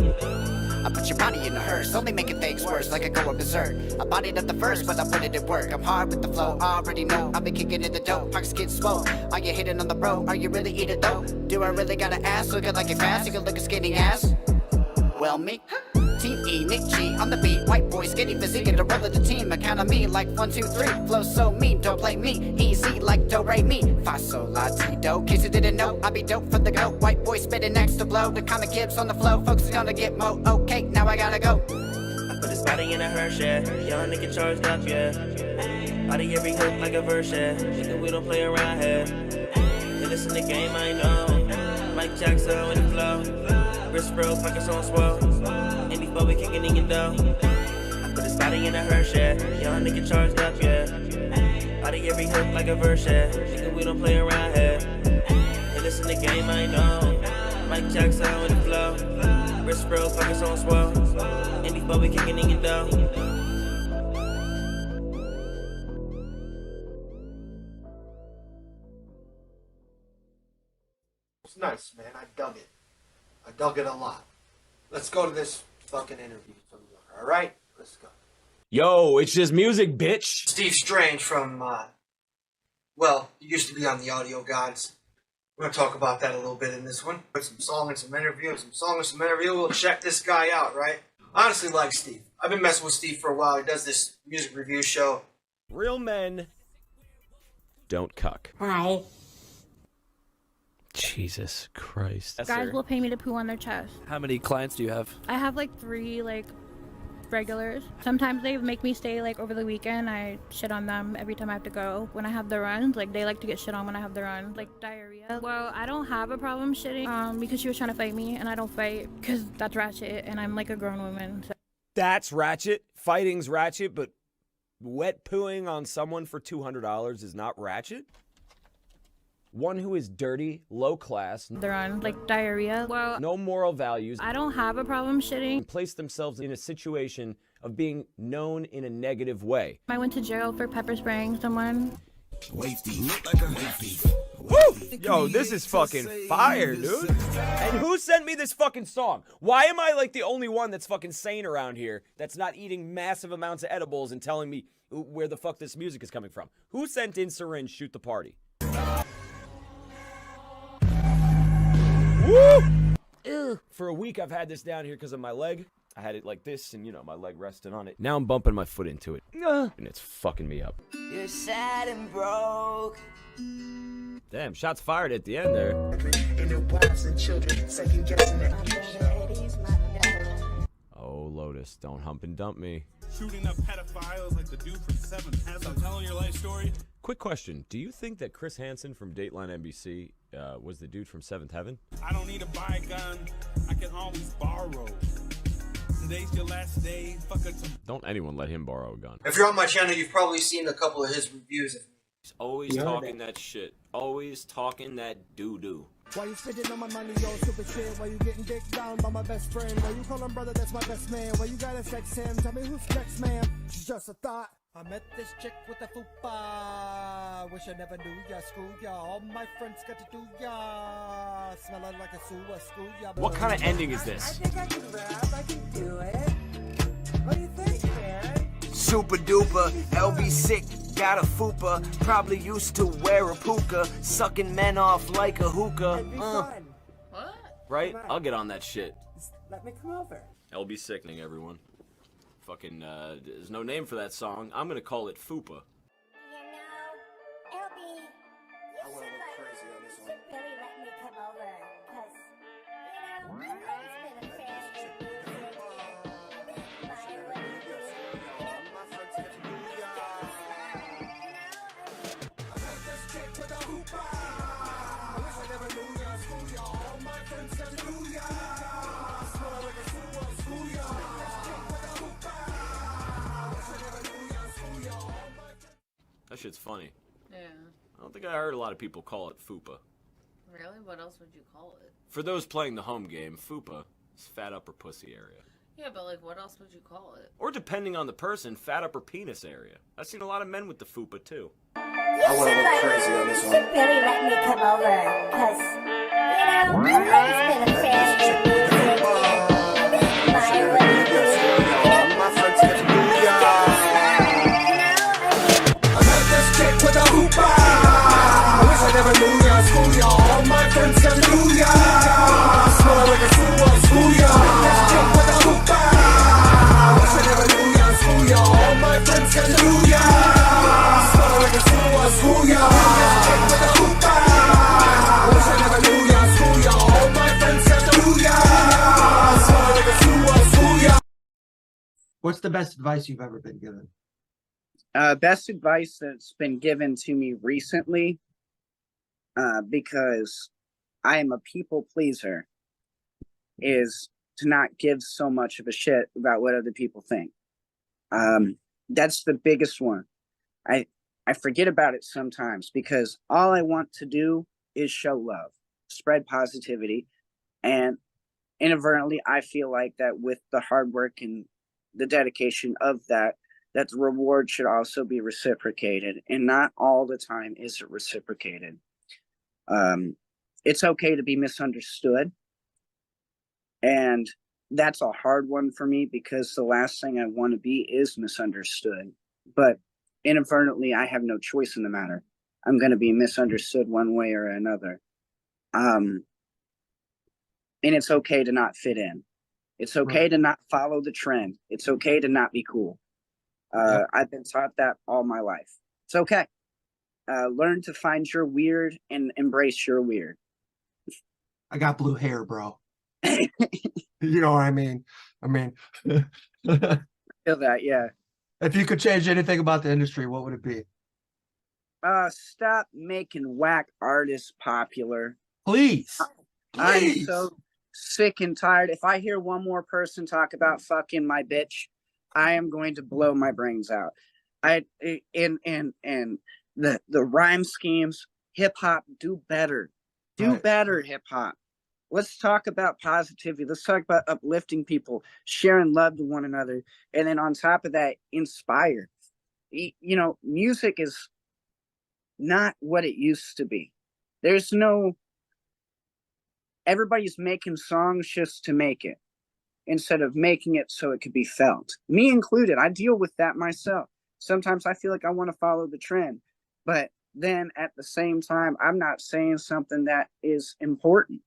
I put your body in a hearse, only making things worse, like I go berserk. I bodied up the verse, but I put it at work. I'm hard with the flow, I already know. I've been kicking in the dope, pockets get swole. Are you hitting on the road? Are you really eating dope? Do I really got an ass looking like it fast? You can look a skinny ass. Well, me. T.E. Nick G on the beat, white boy, skinny physique, and the rest of the team. Account on me like 1, 2, 3. Flow so mean, don't play me. Easy like do re mi. Fa sol la ti do. Case you didn't know, I be dope for the go. White boy spitting next to blow. The comic Gibbs on the flow. Folks is gonna get mo. Okay, now I gotta go. I put his body in a Hershey. Young nigga charged up, yeah. Body every hook like a verse, yeah. Nigga, we don't play around here. Hey, listen to game, I know. Mike Jackson with the flow. Wrist bros pockets on swell. Any boy we kicking in your dough. I put his body in a Hershey. Young nigga charged up, yeah. Body every hook like a verse, yeah. Nigga, we don't play around here. Hey, listen to game, I know. Mike Jackson with the flow. Wrist bros pockets on swell. Any boy we kicking in your dough. It's nice, man. I dug it. I dug it a lot. Let's go to this fucking interview. Alright? Let's go. Yo, it's just music, bitch. Steve Strange from, well, he used to be on the Audio Gods. We're going to talk about that a little bit in this one. Put some song and some interview, We'll check this guy out, right? I honestly like Steve. I've been messing with Steve for a while. He does this music review show. Real men don't cuck. Hi. Jesus Christ. Guys will pay me to poo on their chest. How many clients do you have? I have like 3 regulars. Sometimes they make me stay over the weekend. I shit on them every time I have to go. When I have the runs, they like to get shit on when I have the runs. Like diarrhea. Well, I don't have a problem shitting because she was trying to fight me, and I don't fight because that's ratchet, and I'm like a grown woman. So. That's ratchet. Fighting's ratchet, but wet pooing on someone for $200 is not ratchet? One who is dirty, low class. They're on diarrhea. Well, no moral values. I don't have a problem shitting. Place themselves in a situation of being known in a negative way. I went to jail for pepper spraying someone. Woo! Yo, this is fucking fire, dude. And who sent me this fucking song? Why am I the only one that's fucking sane around here that's not eating massive amounts of edibles and telling me where the fuck this music is coming from? Who sent in Syringe Shoot the Party? Woo! Ew. For a week, I've had this down here because of my leg. I had it like this, and my leg rested on it. Now I'm bumping my foot into it, and it's fucking me up. You're sad and broke. Damn, shots fired at the end there. Oh, Lotus, don't hump and dump me. Shooting up pedophiles like the dude from Seventh Heaven. So telling your life story. Quick question. Do you think that Chris Hansen from Dateline NBC was the dude from Seventh Heaven? I don't need to buy a gun. I can always borrow. Today's your last day. Fuck it. Don't anyone let him borrow a gun. If you're on my channel, you've probably seen a couple of his reviews. He's always talking that shit. Always talking that doo-doo. Why you spitting on my money, yo, stupid shit? Why you getting dick down by my best friend? Why you call him brother, that's my best man? Why you gotta sex him? Tell me who's next, man? She's just a thought. I met this chick with a fupa. Wish I never knew ya, screw ya. All my friends got to do ya. Smelling like a sewer, screw ya. What kind of ending is this? I think I can rap, I can do it. What do you think, man? Super duper, LB sick, got a fupa. Probably used to wear a puka, sucking men off like a hookah. What? Right? I'll get on that shit. Just let me come over. LB Sickning, everyone. Fucking, there's no name for that song. I'm gonna call it Fupa. That shit's funny. Yeah. I don't think I heard a lot of people call it Fupa. Really? What else would you call it? For those playing the home game, Fupa is fat upper pussy area. Yeah, but like, what else would you call it? Or depending on the person, fat upper penis area. I've seen a lot of men with the Fupa too. I want to go crazy on this one. You should really let me come over, cause, you know, I've always been a fan of your music. My way. My friends get to do I met this chick with a hoopah. I wish I never knew ya, screw ya. All my friends got to do ya. Smell like a sewer, screw ya. This chick with a hoopah. I wish I never knew ya, screw ya. All my friends got to do ya. Smell like a sewer, screw ya. This chick with a hoopah. I wish I never knew ya, screw ya. All my friends got to do ya. Smell like a sewer, screw ya. What's the best advice you've ever been given? Best advice that's been given to me recently, because I am a people pleaser, is to not give so much of a shit about what other people think. That's the biggest one. I forget about it sometimes because all I want to do is show love, spread positivity, and inadvertently I feel like that with the hard work and the dedication of that the reward should also be reciprocated, and not all the time is it reciprocated. It's okay to be misunderstood, and that's a hard one for me because the last thing I want to be is misunderstood, but inadvertently I have no choice in the matter. I'm going to be misunderstood one way or another, and it's okay to not fit in. It's okay to not follow the trend. It's okay to not be cool. I've been taught that all my life. It's okay. Learn to find your weird and embrace your weird. I got blue hair, bro. You know what I mean? Feel that, yeah. If you could change anything about the industry, what would it be? Stop making whack artists popular. Please. I'm so sick and tired. If I hear one more person talk about fucking my bitch, I am going to blow my brains out. And the rhyme schemes, hip hop, do better. Do better, hip hop. Let's talk about positivity. Let's talk about uplifting people, sharing love to one another, and then on top of that, inspire. You know, music is not what it used to be. There's no. Everybody's making songs just to make it, instead of making it so it could be felt. Me included, I deal with that myself. Sometimes I feel like I want to follow the trend, but then at the same time, I'm not saying something that is important.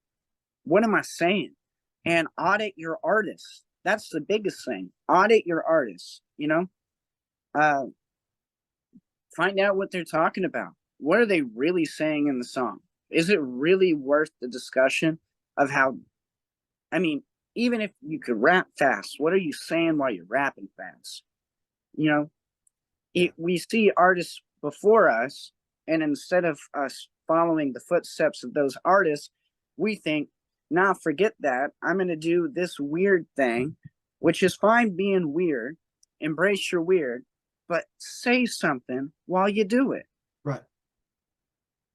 What am I saying? And audit your artists. That's the biggest thing. Audit your artists, you know? Find out what they're talking about. What are they really saying in the song? Is it really worth the discussion of how, I mean, even if you could rap fast, what are you saying while you're rapping fast? You know, we see artists before us, and instead of us following the footsteps of those artists, we think, nah, forget that. I'm going to do this weird thing, which is fine being weird. Embrace your weird, but say something while you do it. Right.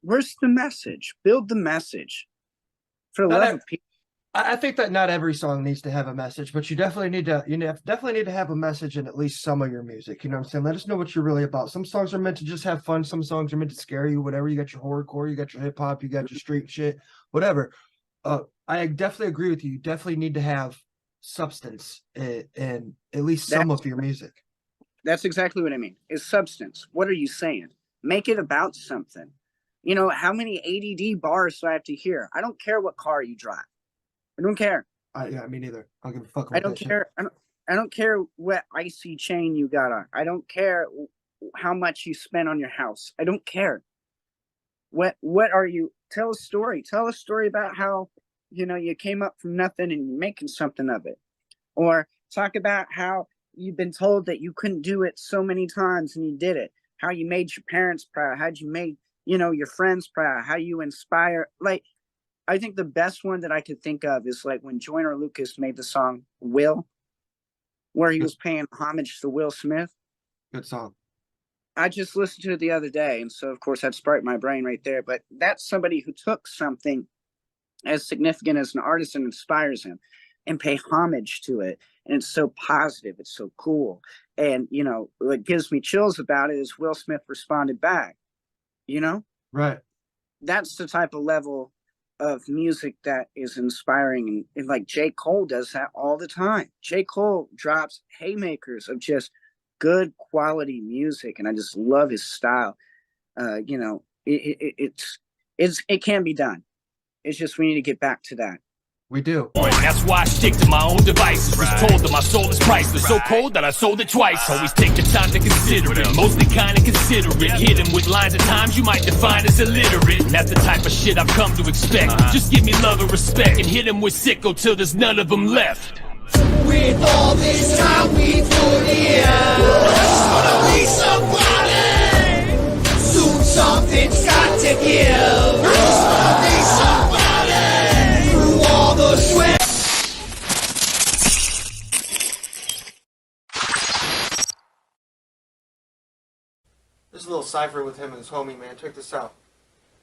Where's the message? Build the message. For the love of people. I think that not every song needs to have a message, but you definitely need to have a message in at least some of your music. You know what I'm saying? Let us know what you're really about. Some songs are meant to just have fun. Some songs are meant to scare you, whatever. You got your horrorcore, you got your hip hop, you got your street shit, whatever. I definitely agree with you. You definitely need to have substance in at least some of your music. That's exactly what I mean. Is substance. What are you saying? Make it about something. You know, how many ADD bars do I have to hear? I don't care what car you drive. I don't care. Yeah, me neither. I don't give a fuck about I don't care. I don't care what icy chain you got on. I don't care how much you spend on your house. I don't care. What are you? Tell a story. Tell a story about how, you know, you came up from nothing and you're making something of it. Or talk about how you've been told that you couldn't do it so many times and you did it. How you made your parents proud. How you made, you know, your friends proud. How you inspire. Like, I think the best one that I could think of is like when Joyner Lucas made the song Will, where he was paying homage to Will Smith. Good song. I just listened to it the other day, and so of course that sparked my brain right there. But that's somebody who took something as significant as an artist and inspires him and pay homage to it. And it's so positive, it's so cool. And you know, what gives me chills about it is Will Smith responded back. You know? Right. That's the type of level of music that is inspiring, and like J. Cole does that all the time. J. Cole drops haymakers of just good quality music, and I just love his style. You know, it can be done. It's just we need to get back to that. We do. That's why I stick to my own devices. Was told that my soul is priceless. So cold that I sold it twice. Always take the time to consider it. Mostly kinda considerate. Hit him with lines at times you might define as illiterate. That's the type of shit I've come to expect. Just give me love and respect. And hit him with SicKKo till there's none of them left. With all this time we put in, just wanna be somebody. Soon something's got to give. I just wanna be somebody. Through all the sweat. There's a little cipher with him and his homie, man. Check this out.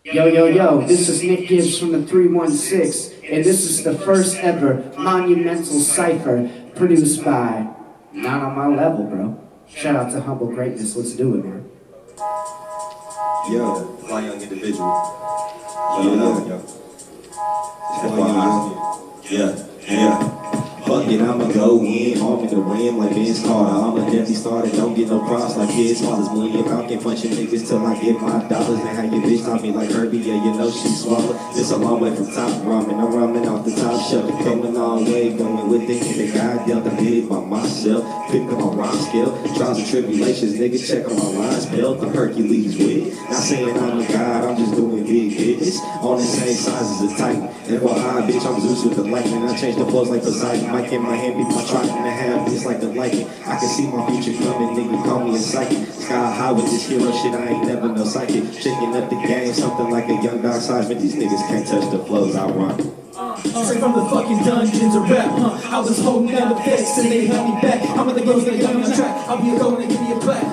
Yo, this is Nick Gibbs from the 316, and this is the first ever monumental cipher produced by Not On My Level, bro. Shout out to Humble Greatness. Let's do it, man. Yo, fly young individual. Yo. Yeah. Fuck it, I'ma go in, arm in the rim like Vince Carter. I'm a deadly starter, don't get no props like kids. Fathers million pound, can't punch your niggas till I get my dollars. And how your bitch taught me like Herbie, yeah, you know she swallowed. It's a long way from top ramen, I'm ramen off the top shelf. Coming a long way, going with it, and the guy dealt I did by myself. Picked up my rhyme scale, trials and tribulations, nigga, check on my lines, belt the Hercules with. Not saying I'm a god, I'm just doing big business. On the same size as a Titan. FYI, bitch, I'm Zeus with the lightning. I change the flows like Poseidon. Mic in my hand, be my trying to have this like the lightning. I can see my future coming, nigga, call me a psychic. Sky high with this hero shit, I ain't never no psychic. Shaking up the game, something like a young dog size, but these niggas can't touch the flows I run. Straight from the fucking dungeons of rap, I was holding down the vest and they held me back. I'm with the girls that got me on track. I'll be a gold and give me a plaque,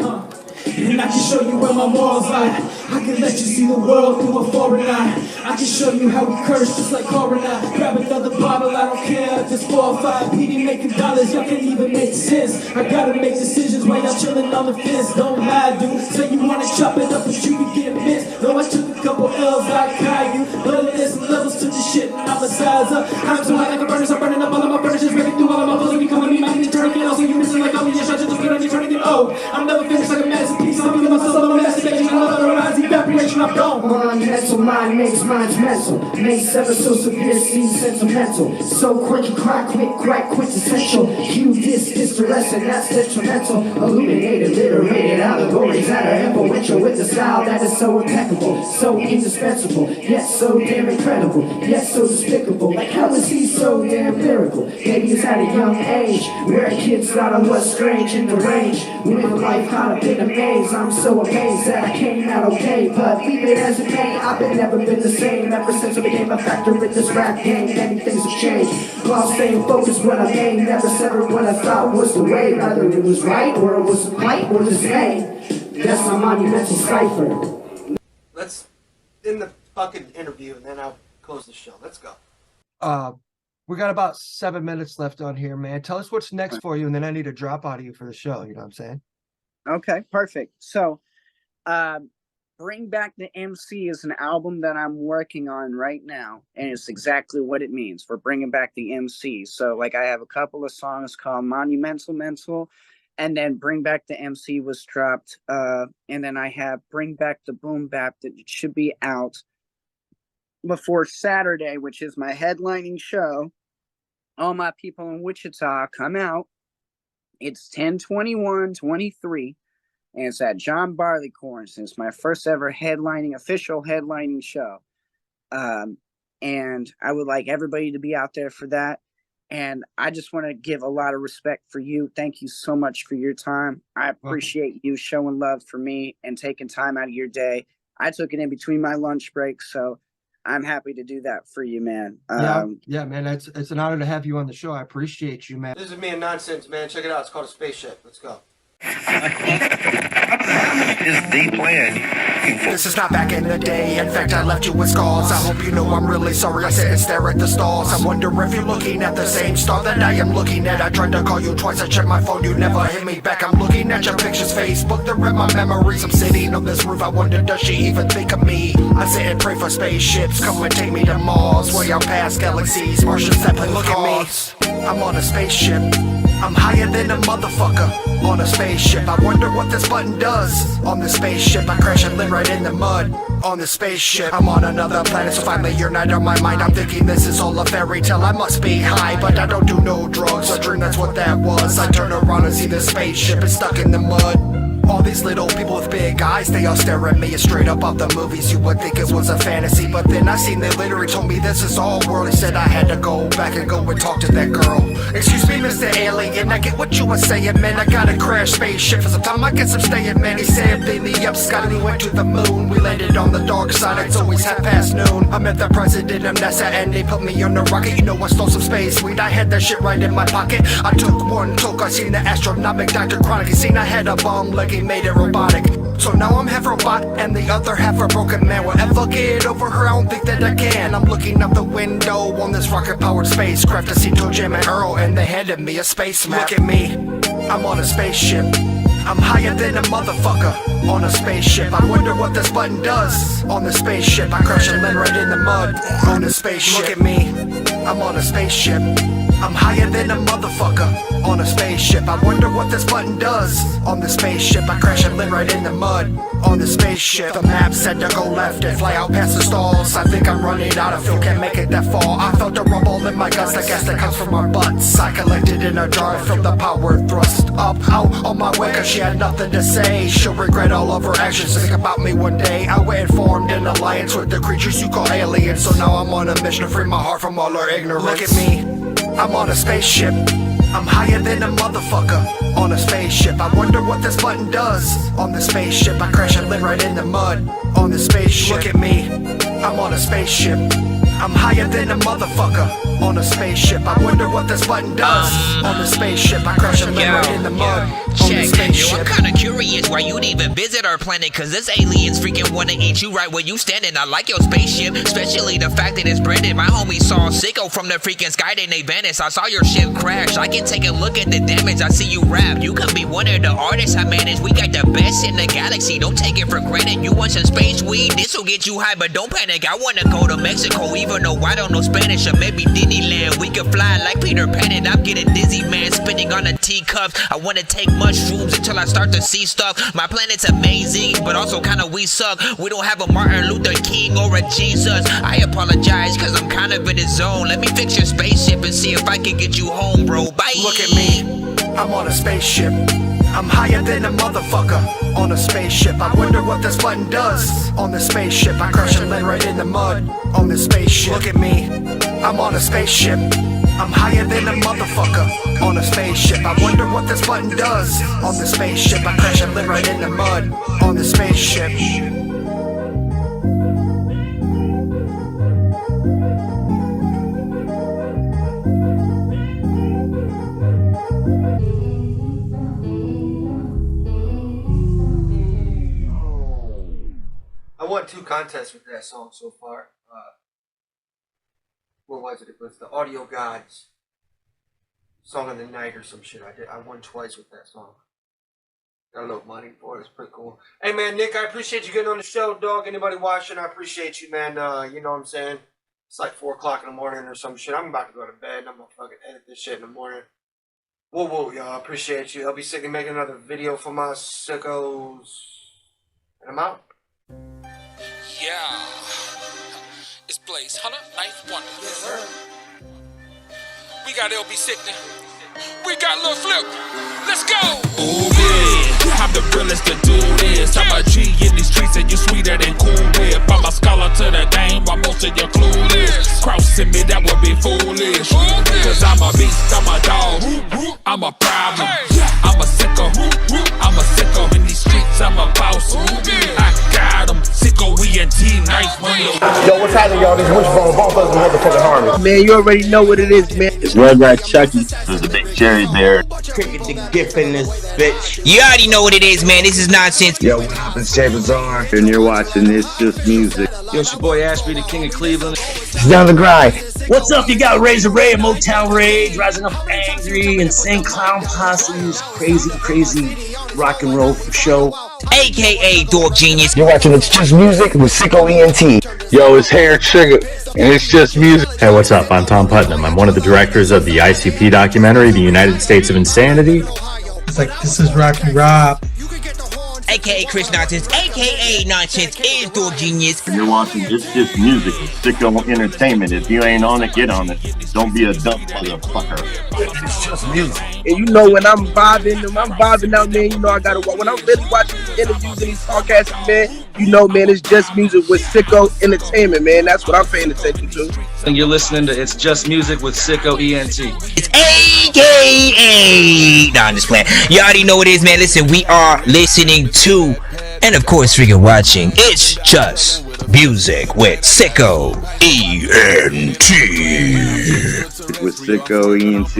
And I can show you where my morals lie. I can let you see the world through a foreign eye. I can show you how we curse just like Coronel. Grab another bottle, I don't care if it's 4 or 5 PD making dollars, y'all can't even make sense. I gotta make decisions while y'all chilling on the fence. Don't lie, dude. Say you wanna chop it up, but you can get missed. Though I took a couple L's like Caillou, but there's some levels to this shit, and I'm a size up. I'm so hot like a furnace, I'm burning up all of my furnaces, breaking through all of my flows, and becoming me, my niggas turning it. Also, you missing like all of your shots, just good on you turning it. Oh, I'm never finished like a massive piece. I'm giving myself a masturbation. I love the rise, evaporation. up, go. Monumental mind makes minds mental. Makes ever so severe, seems sentimental. So quirky, quite quintessential. You this duress, and that's detrimental. Illuminated, liberated allegories that are influential with the style that is so impeccable, so indispensable, yet so damn incredible, yet so despicable. Like how is he so damn lyrical? Maybe it's at a young age where a kid's thought of what's strange and deranged. With life caught up in a maze, I'm so amazed that I came out okay. But leave it as it may, I've never been the same ever since I became a factor in this rap game. Many things have changed while staying focused when I made. Never severed what I thought was the way, whether it was right or it was light or the same. That's my monumental cipher. Let's end the fucking interview and then I'll close the show. Let's go. We got about 7 minutes left on here, man. Tell us what's next for you, and then I need a drop out of you for the show. You know what I'm saying? Okay, perfect. So, Bring Back the MC is an album that I'm working on right now, and it's exactly what it means for bringing back the MC. So, like, I have a couple of songs called Monumental Mental, and then Bring Back the MC was dropped, and then I have Bring Back the Boom Bap that should be out before Saturday, which is my headlining show. All my people in Wichita, come out. It's 10/21/23, and it's at John Barleycorn's. It's my first ever official headlining show. And I would like everybody to be out there for that. And I just want to give a lot of respect for you. Thank you so much for your time. I appreciate you showing love for me and taking time out of your day. I took it in between my lunch breaks, so I'm happy to do that for you, man. Yeah, man. It's an honor to have you on the show. I appreciate you, man. This is me and Nonsense, man. Check it out. It's called A Spaceship. Let's go. Is the plan. This is not back in the day. In fact, I left you with scars. I hope you know I'm really sorry. I sit and stare at the stars. I wonder if you're looking at the same star that I am looking at. I tried to call you twice. I checked my phone. You never hit me back. I'm looking at your pictures, Facebook. They're in my memories. I'm sitting on this roof. I wonder, does she even think of me? I sit and pray for spaceships. Come and take me to Mars. Way out past galaxies. Martians that play with cars. I'm on a spaceship. I'm higher than a motherfucker on a spaceship. I wonder what this button does on the spaceship. I crash and live right in the mud on the spaceship. I'm on another planet, so finally you're not on my mind. I'm thinking this is all a fairy tale. I must be high, but I don't do no drugs. A dream, that's what that was. I turn around and see the spaceship is stuck in the mud. All these little people with big eyes, they all stare at me. It's straight up off the movies. You would think it was a fantasy, but then I seen they literally told me this is all world. He said I had to go back and go and talk to that girl. Excuse me, Mr. Alien, I get what you were saying, man. I got a crash spaceship for some time. I get some staying, man. He said in the up sky, we went to the moon. We landed on the dark side. It's always noon. I met the president of NASA and they put me on a rocket. You know I stole some space weed. I had that shit right in my pocket. I took one toke. I seen the astronomic Dr. Chronic. He seen I had a bomb leg. He made it robotic. So now I'm half robot and the other half a broken man. Will ever get over her? I don't think that I can. I'm looking out the window on this rocket-powered spacecraft. I see Toe Jam and Earl and they handed me a space map. Look at me, I'm on a spaceship. I'm higher than a motherfucker on a spaceship. I wonder what this button does on the spaceship. I crash and land right in the mud on the spaceship. Look at me, I'm on a spaceship. I'm higher than a motherfucker on a spaceship. I wonder what this button does on the spaceship. I crash and land right in the mud on the spaceship. The map said to go left and fly out past the stalls. I think I'm running out of fuel, can't make it that far. I felt a rumble in my guts, the gas that comes from our butts. I collected in a jar from the power thrust up out on my way, cause she had nothing to say. She'll regret all of her actions, think about me one day. I went and formed an alliance with the creatures you call aliens. So now I'm on a mission to free my heart from all her ignorance. Look at me, I'm on a spaceship. I'm higher than a motherfucker on a spaceship. I wonder what this button does on the spaceship. I crash and live right in the mud on the spaceship. Look at me, I'm on a spaceship. I'm higher than a motherfucker on a spaceship. I wonder what this button does on the spaceship. I crash and live right in the mud on the spaceship. I'm kinda curious why you'd even visit our planet, cause this aliens freaking wanna eat you right where you standing. I like your spaceship, especially the fact that it's branded. My homies saw SicKKo from the freaking sky, then they vanished. I saw your ship crash, I can take a look at the damage. I see you rap, you could be one of the artists I manage. We got the best in the galaxy, don't take it for granted. You want some space weed, this'll get you high, but don't panic. I wanna go to Mexico, even though I don't know Spanish. Or maybe Disneyland, we could fly like Peter Pan. And I'm getting dizzy, man, spinning on a teacup. I wanna take mushrooms until I start to see see stuff. My planet's amazing, but also kinda we suck. We don't have a Martin Luther King or a Jesus. I apologize, cause I'm kind of in the zone. Let me fix your spaceship and see if I can get you home, bro. Bye. Look at me, I'm on a spaceship. I'm higher than a motherfucker on a spaceship. I wonder what this button does on the spaceship. I crush and land right in the mud on the spaceship. Look at me, I'm on a spaceship. I'm higher than a motherfucker on a spaceship. I wonder what this button does on the spaceship. I crash and live right in the mud on the spaceship. I won 2 contests with that song so far. What was it? It was the Audio Gods Song of the Night or some shit. I won twice with that song. Got a little money for it. It's pretty cool. Hey man, Nick, I appreciate you getting on the show, dog. Anybody watching, I appreciate you, man. You know what I'm saying? It's like 4 o'clock in the morning or some shit. I'm about to go to bed. I'm gonna fucking edit this shit in the morning. Whoa, whoa, y'all. I appreciate you. I'll be sick of making another video for my sickos. And I'm out. Yeah. It's Blaze Hunter, Knife Wonder. Yes, sir. We got LB Sickning. We got Lil Flip. Let's go. Ooh, yeah. I'm the realest to do this. I'm a G in these streets and you sweeter than Cool Whip. I'm a scholar to the game while most of you clueless. Crossing me, that would be foolish. Cause I'm a beast, I'm a dog. I'm a problem. I'm a sicko. I'm a sicko in these streets, I'm a boss. I got him. SicKKo, ENT, Knife Wonder. Yo, what's happening, y'all? This is Wishbone, both of us motherfucking Harmony. Man, you already know what it is, man. It's Rugrat Chucky. There's a big cherry bear. Cricket the gift in this bitch. You already know what it is, man. This is nonsense. Yo, what up? It's Jay Bizarre. And you're watching It's Just Music. Yo, it's your boy Ashby, the king of Cleveland. It's down the grind. What's up? You got Razor Ray and Motown Rage, rising up angry, insane clown posses, crazy rock and roll show. AKA Dog Genius. You're watching It's Just Music with SicKKo ENT. Yo, it's Hair Trigger, and it's just music. Hey, what's up? I'm Tom Putnam. I'm one of the directors of the ICP documentary, The United States of Insanity. It's like, this is Rocky Rob. AKA Chris Nonsense, AKA Nonsense is Dog Genius. And you're watching It's Just Music with SicKKo Entertainment. If you ain't on it, get on it. Don't be a dumb motherfucker. It's just music. And you know when I'm vibing out, man, you know I gotta watch. When I'm really watching these interviews and these podcasts, man, you know, man, it's just music with SicKKo Entertainment, man. That's what I'm paying attention to. And you're listening to It's Just Music with SicKKo ENT. It's AKA. Nah, I'm just playing. You already know what it is, man. Listen, we are listening to, and of course, freaking watching, It's Just Music with SicKKo ENT. With SicKKo ENT.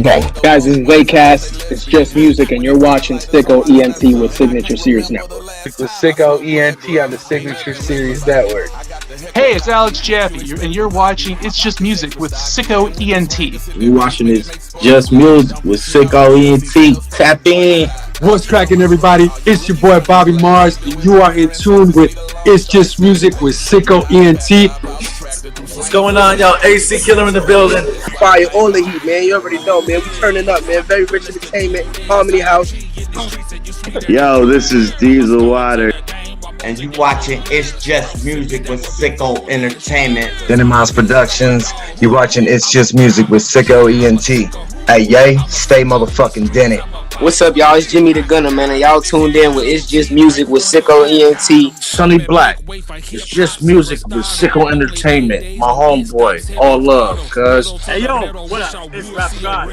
Bang. Guys, this is Laycast. It's Just Music, and you're watching SicKKo ENT with Signature Series Network. With SicKKo ENT on the Signature Series Network. Hey, it's Alex Jaffe, and you're watching It's Just Music with SicKKo ENT. You're watching It's Just Music with SicKKo ENT. Tap in. What's cracking, everybody? It's your boy Bobby Mars, and you are in tune with It's Just Music with SicKKo ENT. What's going on, y'all? AC Killer in the building. Fire all the heat, man. You already know, man. We turning up, man. Very Rich Entertainment, Harmony House. Yo, this is Diesel Water. And you watching It's Just Music with SicKKo Entertainment. Denny Miles Productions. You watching It's Just Music with SicKKo ENT. Hey, yay, stay motherfucking Denny. What's up, y'all? It's Jimmy the Gunner, man, and y'all tuned in with It's Just Music with SicKKo ENT. Sonny Black. It's Just Music with SicKKo Entertainment. My homeboy. All love, cuz. Hey, yo, what up? It's Rap God.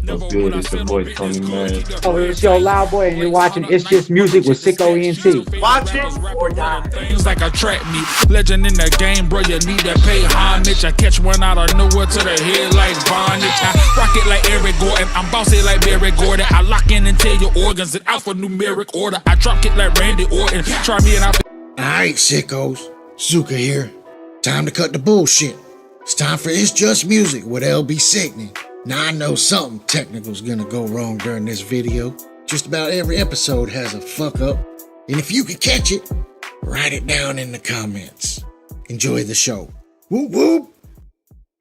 What's good? It's your boy Tony Man. Oh, it's your loud boy, and you're watching It's Just Music with SicKKo ENT. Watch it or die. Things like a track meet. Legend in the game, bro, you need to pay homage. I catch one out of nowhere to the head like bondage. I rock it like Eric Gordon. I'm bossy like Barry Gordon. I lock in and tell your organs in alphanumeric order. I drop it like Randy Orton. Try me and I. Alright, sickos. Zuka here. Time to cut the bullshit. It's time for It's Just Music with LB Sickning. Now I know something technical's gonna go wrong during this video. Just about every episode has a fuck up. And if you can catch it, write it down in the comments. Enjoy the show. Whoop whoop.